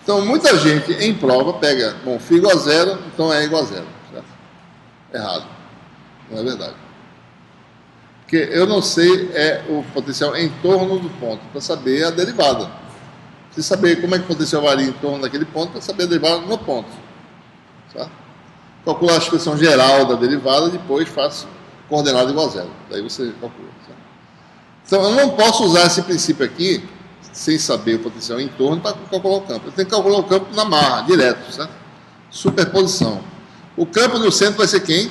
Então, muita gente em prova pega, bom, φ igual a zero, então é igual a zero, certo? Errado. Não é verdade. Porque eu não sei o potencial em torno do ponto, para saber a derivada. Preciso saber como é que o potencial varia em torno daquele ponto, para saber a derivada no ponto. Certo? Calcular a expressão geral da derivada, depois faço coordenada igual a zero. Daí você calcula. Certo? Então, eu não posso usar esse princípio aqui, sem saber o potencial em torno, para calcular o campo. Eu tenho que calcular o campo na marra, direto. Certo? Superposição. O campo no centro vai ser quem?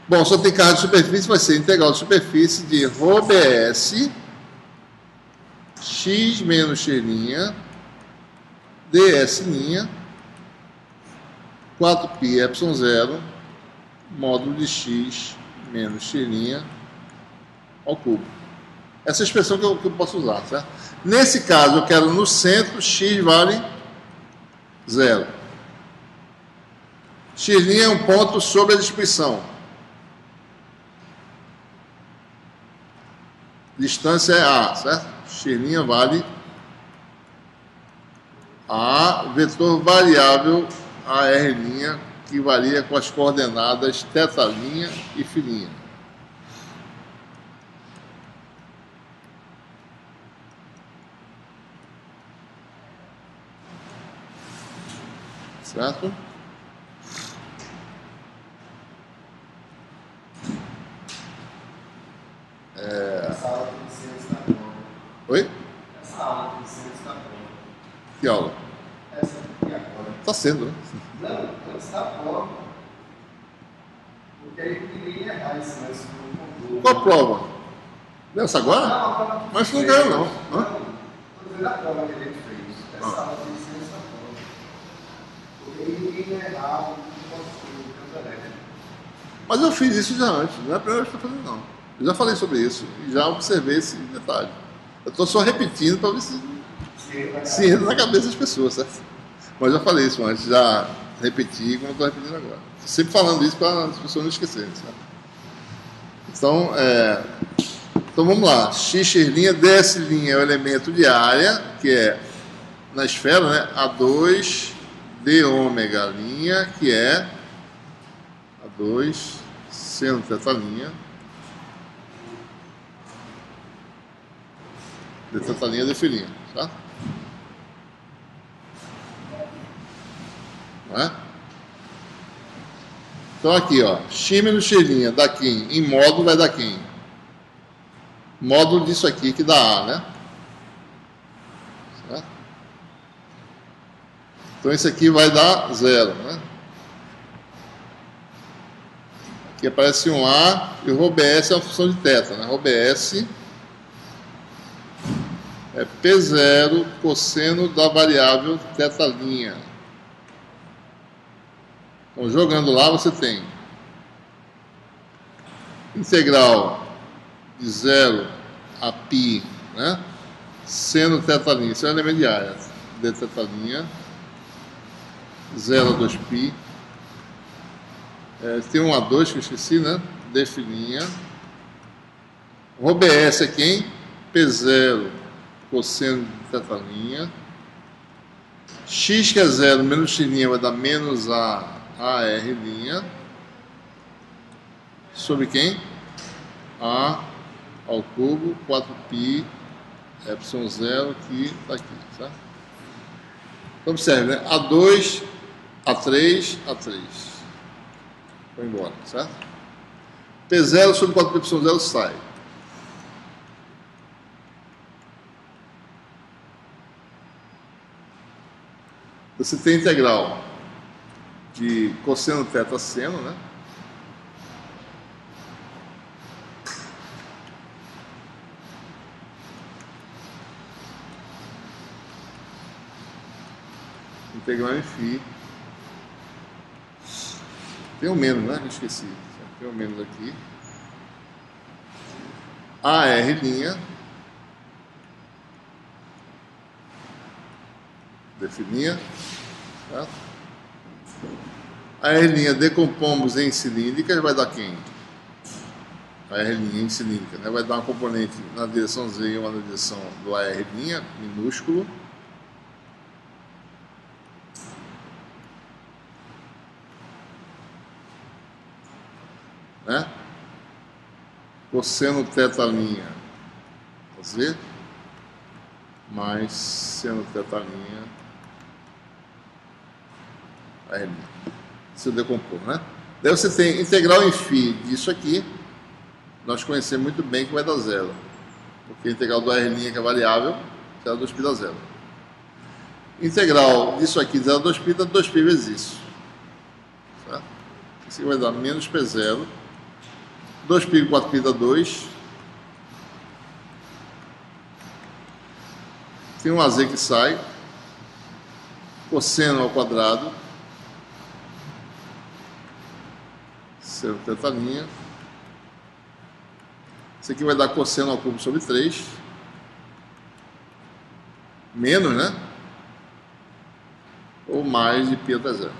Bom, só tem carga de superfície, vai ser integral de superfície de ρbs x menos x' ds' 4π epsilon 0 módulo de x menos x' ao cubo. Essa é a expressão que eu posso usar, certo? Nesse caso, eu quero no centro, x vale 0. X' é um ponto sobre a distribuição. Distância é A, certo? X' vale A vetor variável AR', que varia com as coordenadas θ' e φ'. Certo? Essa aula tem que ser antes da prova. Oi? Essa aula tem que ser antes da prova. Que aula? Essa aqui agora. Está sendo, né? Não, antes da prova. Porque aí ninguém ia errar esse lance do concurso. Qual a prova? Nessa agora? Não, a prova que Mas não fez. ganhou, não. Hã? Não, estou dizendo a prova que a gente fez. Essa aula tem que ser antes da prova. Porque aí ninguém ia errar o campo elétrico. Mas eu fiz isso já antes, não é a primeira vez que eu estou fazendo, não. Eu já falei sobre isso e já observei esse detalhe. Eu estou só repetindo para ver se entra na cabeça das pessoas, certo? Mas já falei isso antes, já repeti como estou repetindo agora. Sempre falando isso para as pessoas não esquecerem, certo? Então vamos lá. X', ds' é o elemento de área, que é na esfera, né? A2 d ômega', que é A2 seno θ', de θ' de φ', tá? Não é? Então aqui, ó, x menos x' dá quem? Em módulo vai dar quem? Módulo disso aqui que dá A, né? Certo? Então esse aqui vai dar 0, né? Aqui aparece um A e o ρbs é uma função de θ, né? ρbs é P0 cosseno da variável θ'. Então, jogando lá, você tem integral de 0 a π, né? Seno θ', isso é o elemento de área, de θ', 0 a 2π. Tem um A2 que eu esqueci, né? De φ'. ρbs é quem? P0 cosseno de θ'. X, que é 0, menos x' vai dar menos a AR'. Sobre quem? A ao cubo, 4π, ε0, que está aqui, certo? Então, observe, né? A2, A3, A3. Foi embora, certo? P0 sobre 4π0 sai. Você tem integral de cosseno θ seno, né? Integral em φ. Tem um menos, né? Esqueci. Tem um menos aqui. AR', definia, certo? A R' decompomos em cilíndricas, vai dar quem? A R' em cilíndrica, né? Vai dar uma componente na direção Z e uma na direção do AR', minúsculo. Né? Cosseno θ', Z, mais seno θ', AR'. Se decompor, né? Daí você tem integral em φ disso aqui, nós conhecemos muito bem que vai dar 0. Porque a integral do AR', que é variável, 0 a 2π dá 0. Integral disso aqui, 0 a 2π, dá 2π vezes isso. Certo? Isso aqui vai dar menos P0. 2π com 4π dá 2. Tem um AZ que sai. Cosseno ao quadrado. Seno θ'. Isso aqui vai dar cosseno ao cubo sobre 3. Menos, né? Ou mais de π até 0.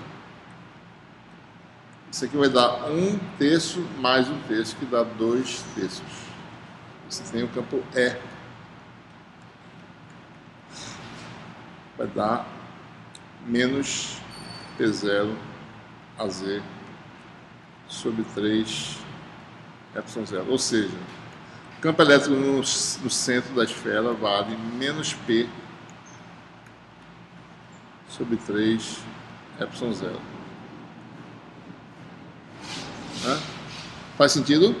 Isso aqui vai dar 1/3 mais 1/3, que dá 2/3. Você tem o campo E. Vai dar menos P0 AZ sobre 3 ε0. Ou seja, o campo elétrico no centro da esfera vale menos P sobre 3 ε0. Faz sentido?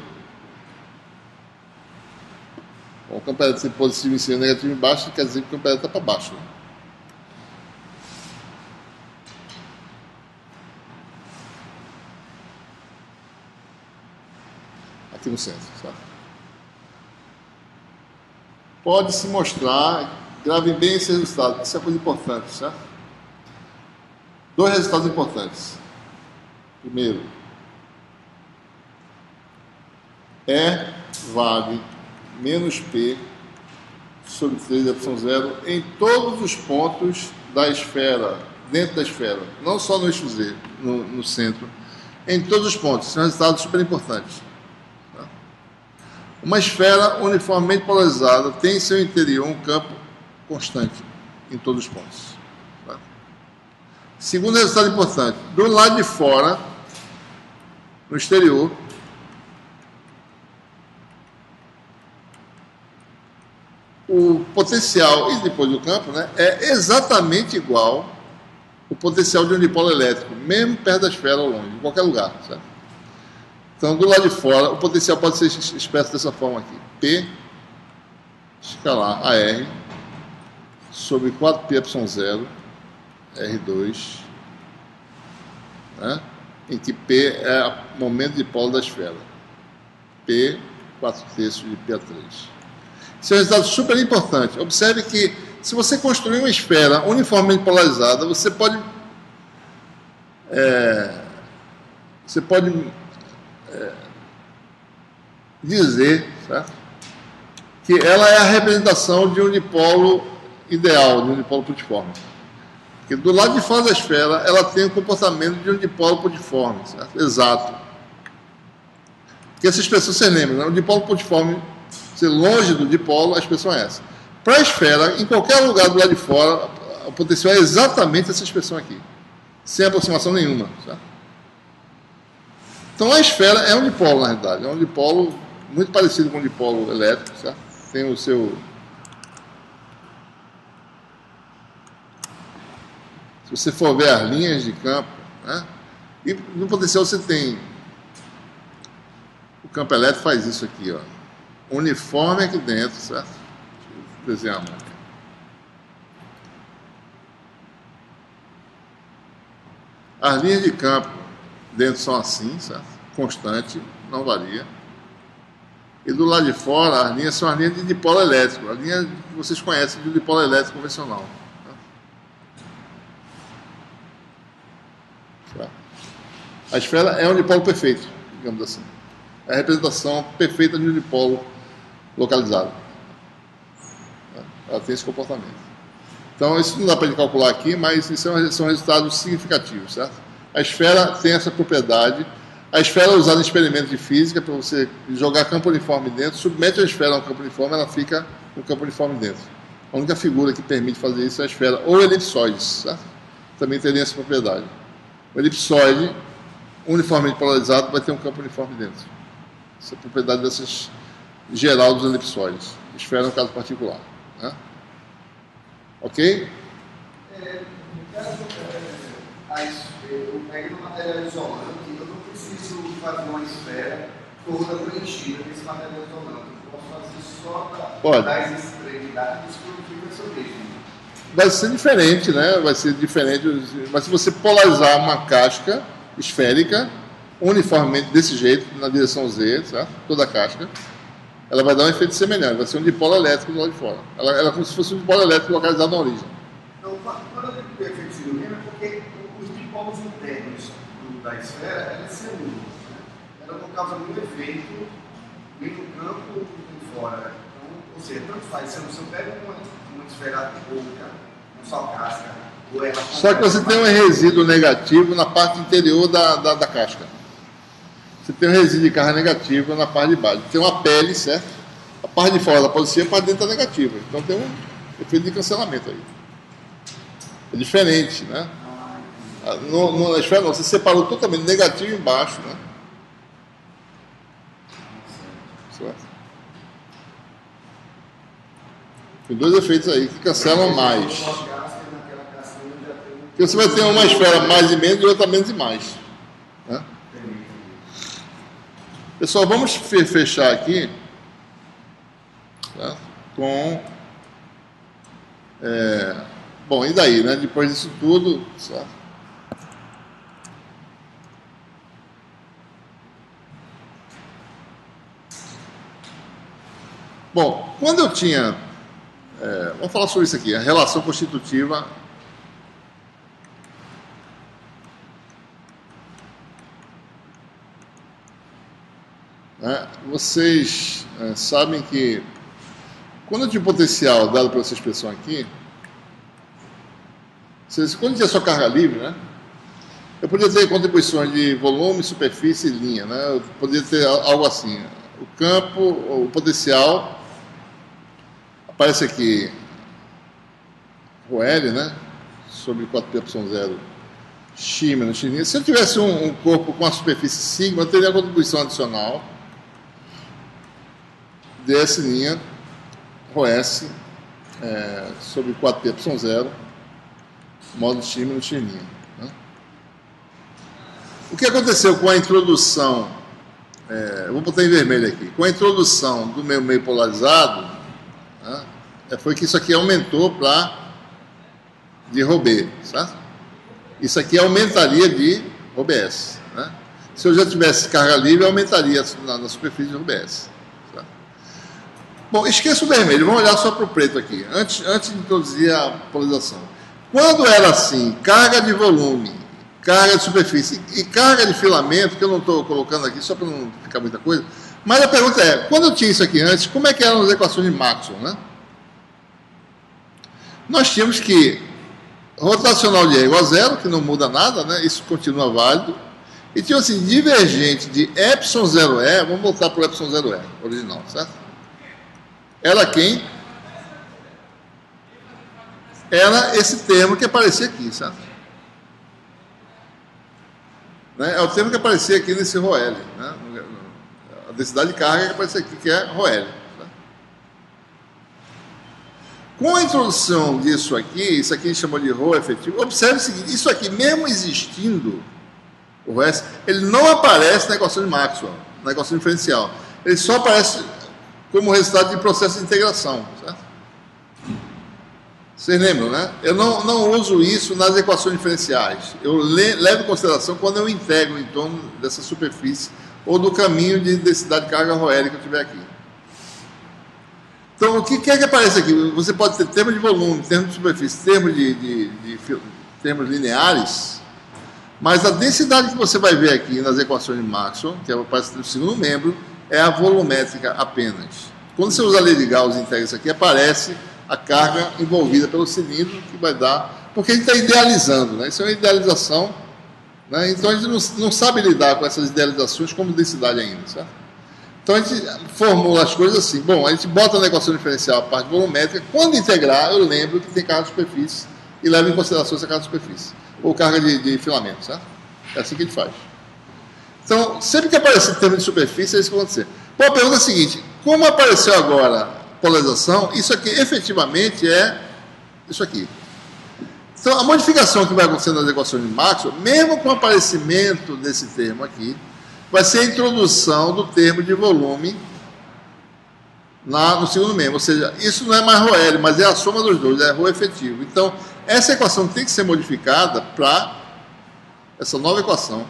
Bom, o campo elétrico positivo em cima e negativo embaixo quer dizer que o campo elétrico está para baixo. Né? Aqui no centro, certo? Pode se mostrar, gravem bem esse resultado, isso é coisa importante, certo? Dois resultados importantes. Primeiro, E vale menos P sobre 3 ε0 em todos os pontos da esfera, dentro da esfera, não só no eixo Z, no centro, em todos os pontos. Isso é um resultado super importante. Uma esfera uniformemente polarizada tem em seu interior um campo constante em todos os pontos. Tá? Segundo resultado importante, do lado de fora, no exterior, o potencial, e depois do campo, né, é exatamente igual o potencial de um dipolo elétrico, mesmo perto da esfera ou longe, em qualquer lugar. Certo? Então, do lado de fora, o potencial pode ser expresso dessa forma aqui. P escalar AR sobre 4πε0 R2, né? Em que P é o momento de dipolo da esfera. P 4/3 de P3. Esse é um resultado super importante. Observe que, se você construir uma esfera uniformemente polarizada, você pode dizer, certo, que ela é a representação de um dipolo ideal, de um dipolo pontiforme. Porque do lado de fora da esfera, ela tem o comportamento de um dipolo pontiforme, certo? Exato. Porque essa expressão você lembra, né? O dipolo pontiforme ser longe do dipolo, a expressão é essa. Para a esfera, em qualquer lugar do lado de fora, o potencial é exatamente essa expressão aqui, sem aproximação nenhuma. Certo? Então a esfera é um dipolo, na realidade, é um dipolo muito parecido com um dipolo elétrico, certo? Tem o seu... Se você for ver as linhas de campo, né? E no potencial você tem... O campo elétrico faz isso aqui, ó. Uniforme aqui dentro, certo? Deixa eu desenhar a mão. As linhas de campo dentro são assim, certo? Constante, não varia. E do lado de fora, as linhas são as linhas de dipolo elétrico. A linha que vocês conhecem de dipolo elétrico convencional. Certo? A esfera é um dipolo perfeito, digamos assim. É a representação perfeita de um dipolo localizado. Ela tem esse comportamento. Então, isso não dá para calcular aqui, mas isso são resultados significativos, certo? A esfera tem essa propriedade. A esfera é usada em experimentos de física para você jogar campo uniforme dentro, submete a esfera a um campo uniforme, ela fica com o campo uniforme dentro. A única figura que permite fazer isso é a esfera, ou elipsoides, certo? Também teria essa propriedade. O elipsoide, uniformemente polarizado, vai ter um campo uniforme dentro. Essa é a propriedade dessas geral dos elipsoides. Esfera é um caso particular. Né? Ok? No caso, eu pego um material isolante, eu não preciso fazer uma esfera toda preenchida desse material isolante. Eu posso fazer só das extremidades e vai ser o mesmo. Vai ser diferente, né? Vai ser diferente. Mas se você polarizar uma casca esférica, uniformemente desse jeito, na direção Z, certo? Toda a casca, ela vai dar um efeito semelhante, vai ser um dipolo elétrico do lado de fora. Ela é como se fosse um dipolo elétrico localizado na origem. Então, quando eu digo que o efeito semelhante, é porque os dipolos internos da esfera, elas são únicos. Né? Ela não causa nenhum efeito, nem no campo, nem fora. Então, ou seja, tanto faz, se eu pego uma esfera pouca, só casca, ou ela... Só que você tem um resíduo negativo na parte interior da casca. Você tem um resíduo de carga negativo na parte de baixo. Tem uma pele, certo? A parte de fora da positiva, a parte de dentro está negativa. Então tem um efeito de cancelamento aí. É diferente, né? Na esfera não, você separou totalmente negativo embaixo, né? Certo? Tem dois efeitos aí que cancelam mais. Porque você vai ter uma esfera mais e menos e outra menos e mais. Né? Pessoal, vamos fechar aqui, tá? Com... bom, e daí, né? Depois disso tudo, certo? Bom, quando eu tinha... vamos falar sobre isso aqui, a relação constitutiva. Vocês sabem que quando eu tinha potencial dado pela essa expressão aqui, quando tinha só carga livre, né? Eu podia ter contribuições de volume, superfície e linha, né? Eu podia ter algo assim. O campo, o potencial, aparece aqui o L, né? Sobre 4π0 x menos x'. Se eu tivesse um corpo com a superfície sigma, eu teria a contribuição adicional ds' ρs sobre 4π0 modo x menos x'. Né? O que aconteceu com a introdução, eu vou botar em vermelho aqui, com a introdução do meu meio polarizado, né, foi que isso aqui aumentou para de ρb, certo? Isso aqui aumentaria de ρbs. Né? Se eu já tivesse carga livre, aumentaria na superfície de ρbs. Certo? Bom, esqueça o vermelho, vamos olhar só para o preto aqui, antes de introduzir a polarização. Quando era assim, carga de volume, carga de superfície e carga de filamento, que eu não estou colocando aqui só para não ficar muita coisa, mas a pergunta é, quando eu tinha isso aqui antes, como é que eram as equações de Maxwell, né? Nós tínhamos que rotacional de E igual a zero, que não muda nada, né? Isso continua válido. E tinha assim, divergente de ε0E, vamos voltar para o ε0E original, certo? Era quem? Era esse termo que aparecia aqui, certo? Né? É o termo que aparecia aqui nesse ρL, né? A densidade de carga que aparecia aqui, que é ρL. Com a introdução disso aqui, isso aqui a gente chamou de ρ efetivo, observe o seguinte, isso aqui, mesmo existindo o RS, ele não aparece na equação de Maxwell, na equação diferencial. Ele só aparece como resultado de processo de integração, certo? Vocês lembram, né? Eu não uso isso nas equações diferenciais. Eu levo em consideração quando eu integro em torno dessa superfície ou do caminho de densidade de carga ρL que eu tiver aqui. Então, o que é que aparece aqui? Você pode ter termos de volume, termos de superfície, termos lineares, mas a densidade que você vai ver aqui nas equações de Maxwell, que aparece no segundo membro, é a volumétrica apenas. Quando você usa a lei de Gauss e integra isso aqui, aparece a carga envolvida pelo cilindro, que vai dar... Porque a gente está idealizando, né? Isso é uma idealização, né? Então a gente não sabe lidar com essas idealizações como densidade ainda, certo? Então a gente formula as coisas assim. Bom, a gente bota na equação diferencial a parte volumétrica. Quando integrar, eu lembro que tem carga de superfície e levo em consideração essa carga de superfície. Ou carga de filamento, certo? É assim que a gente faz. Então, sempre que aparecer termo de superfície, é isso que vai acontecer. Bom, a pergunta é a seguinte: como apareceu agora polarização, isso aqui efetivamente é isso aqui. Então, a modificação que vai acontecer nas equações de Maxwell, mesmo com o aparecimento desse termo aqui, vai ser a introdução do termo de volume no segundo membro. Ou seja, isso não é mais ρL, mas é a soma dos dois, é ρ efetivo. Então, essa equação tem que ser modificada para essa nova equação.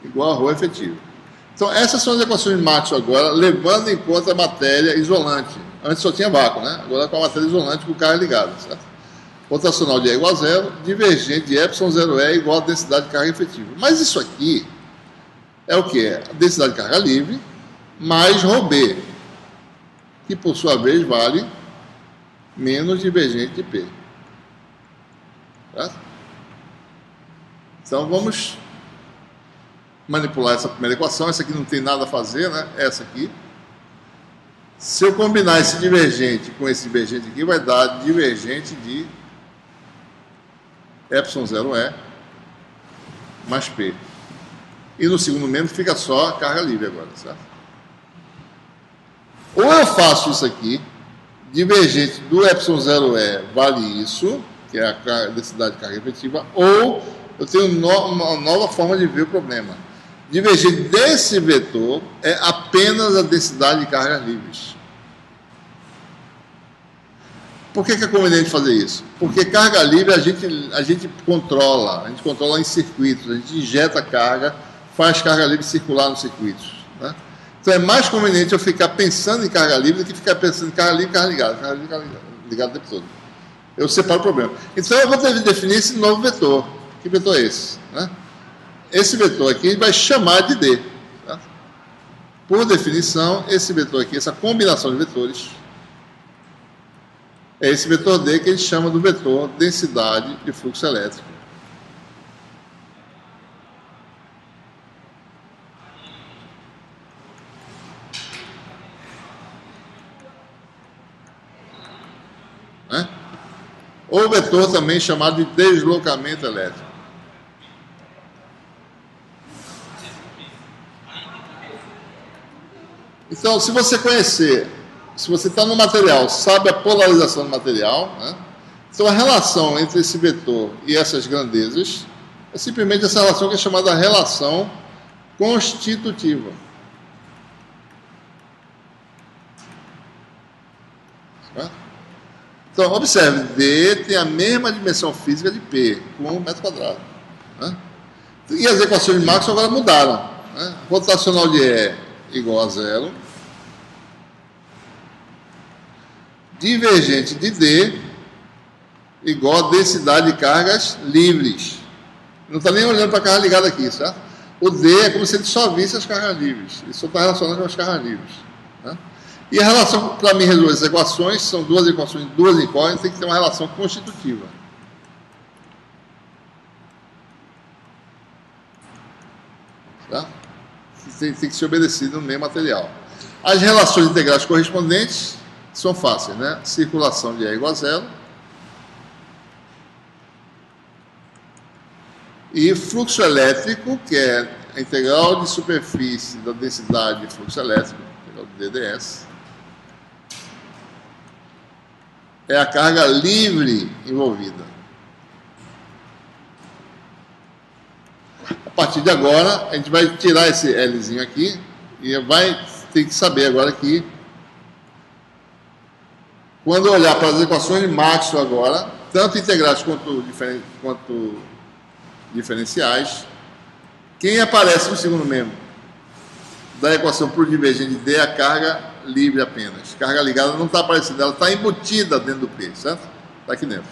Igual a ρ efetivo. Então, essas são as equações de Maxwell agora, levando em conta a matéria isolante. Antes só tinha vácuo, né? Agora com a matéria isolante com carga ligada, certo? Rotacional de E igual a zero, divergente de ε0E igual a densidade de carga efetiva. Mas isso aqui é o que? É a densidade de carga livre mais ρb, que por sua vez vale menos divergente de P. Certo? Então vamos manipular essa primeira equação. Essa aqui não tem nada a fazer, né? Essa aqui. Se eu combinar esse divergente com esse divergente aqui, vai dar divergente de ε0E mais P. E no segundo membro fica só a carga livre agora, certo? Ou eu faço isso aqui, divergente do ε0E vale isso, que é a densidade de carga efetiva, ou eu tenho uma nova forma de ver o problema. Divergente desse vetor é apenas a densidade de cargas livres. Por que é conveniente fazer isso? Porque carga livre a gente controla em circuitos, a gente injeta carga, faz carga livre circular nos circuitos, né? Então é mais conveniente eu ficar pensando em carga livre do que ficar pensando em carga livre e carga ligada o tempo todo. Eu separo o problema. Então eu vou ter que definir esse novo vetor. Que vetor é esse, né? Esse vetor aqui vai chamar de D, tá? Por definição, esse vetor aqui, essa combinação de vetores, é esse vetor D que a gente chama do vetor densidade de fluxo elétrico. Né? Ou vetor também chamado de deslocamento elétrico. Então, se você conhecer, se você está no material, sabe a polarização do material, né? Então a relação entre esse vetor e essas grandezas é simplesmente essa relação que é chamada relação constitutiva. Certo? Então, observe, D tem a mesma dimensão física de P, com 1 metro quadrado, né? E as equações de Maxwell agora mudaram, né? Rotacional de E igual a 0. Divergente de D igual a densidade de cargas livres. Não está nem olhando para a carga ligada aqui, certo? O D é como se ele só visse as cargas livres. Ele só está relacionado com as cargas livres, né? E a relação, para mim, resolver essas equações, são duas equações, duas incógnitas, tem que ter uma relação constitutiva. Certo? Tem que ser obedecido no meio material. As relações integrais correspondentes são fáceis, né? Circulação de E igual a 0. E fluxo elétrico, que é a integral de superfície da densidade de fluxo elétrico, integral de DDS, é a carga livre envolvida. A partir de agora, a gente vai tirar esse Lzinho aqui e vai ter que saber agora que quando eu olhar para as equações de Maxwell agora, tanto integrais quanto diferenciais, quem aparece no segundo membro da equação por divergente de D é a carga livre apenas. Carga ligada não está aparecendo, ela está embutida dentro do P, certo? Está aqui dentro.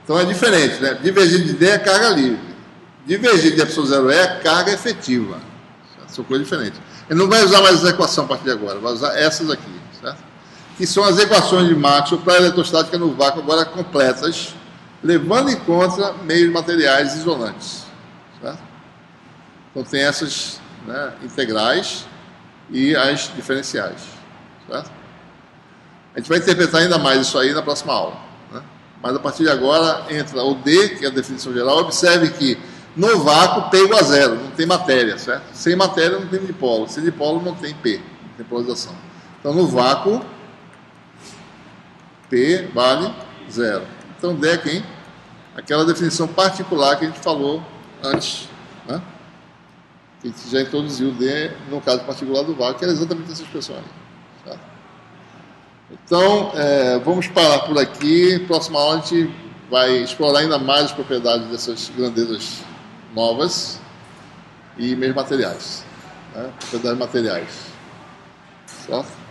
Então é diferente, né? Divergente de D é carga livre. Divergente de ε0E é carga efetiva. Certo? São coisas diferentes. Ele não vai usar mais essa equação a partir de agora, vai usar essas aqui, certo? Que são as equações de Maxwell para a eletrostática no vácuo, agora completas, levando em conta meios materiais isolantes, certo? Então tem essas, né, integrais e as diferenciais, certo? A gente vai interpretar ainda mais isso aí na próxima aula, né? Mas a partir de agora entra o D, que é a definição geral. Observe que no vácuo P igual a 0, não tem matéria, certo? Sem matéria não tem dipolo, sem dipolo não tem P, não tem polarização. Então no vácuo P vale 0. Então D é quem? Aquela definição particular que a gente falou antes, né? Que a gente já introduziu o D no caso particular do vácuo, que era exatamente essa expressão aí, certo? Então, vamos parar por aqui. Próxima aula a gente vai explorar ainda mais as propriedades dessas grandezas novas e meios materiais, né? Propriedades materiais, certo?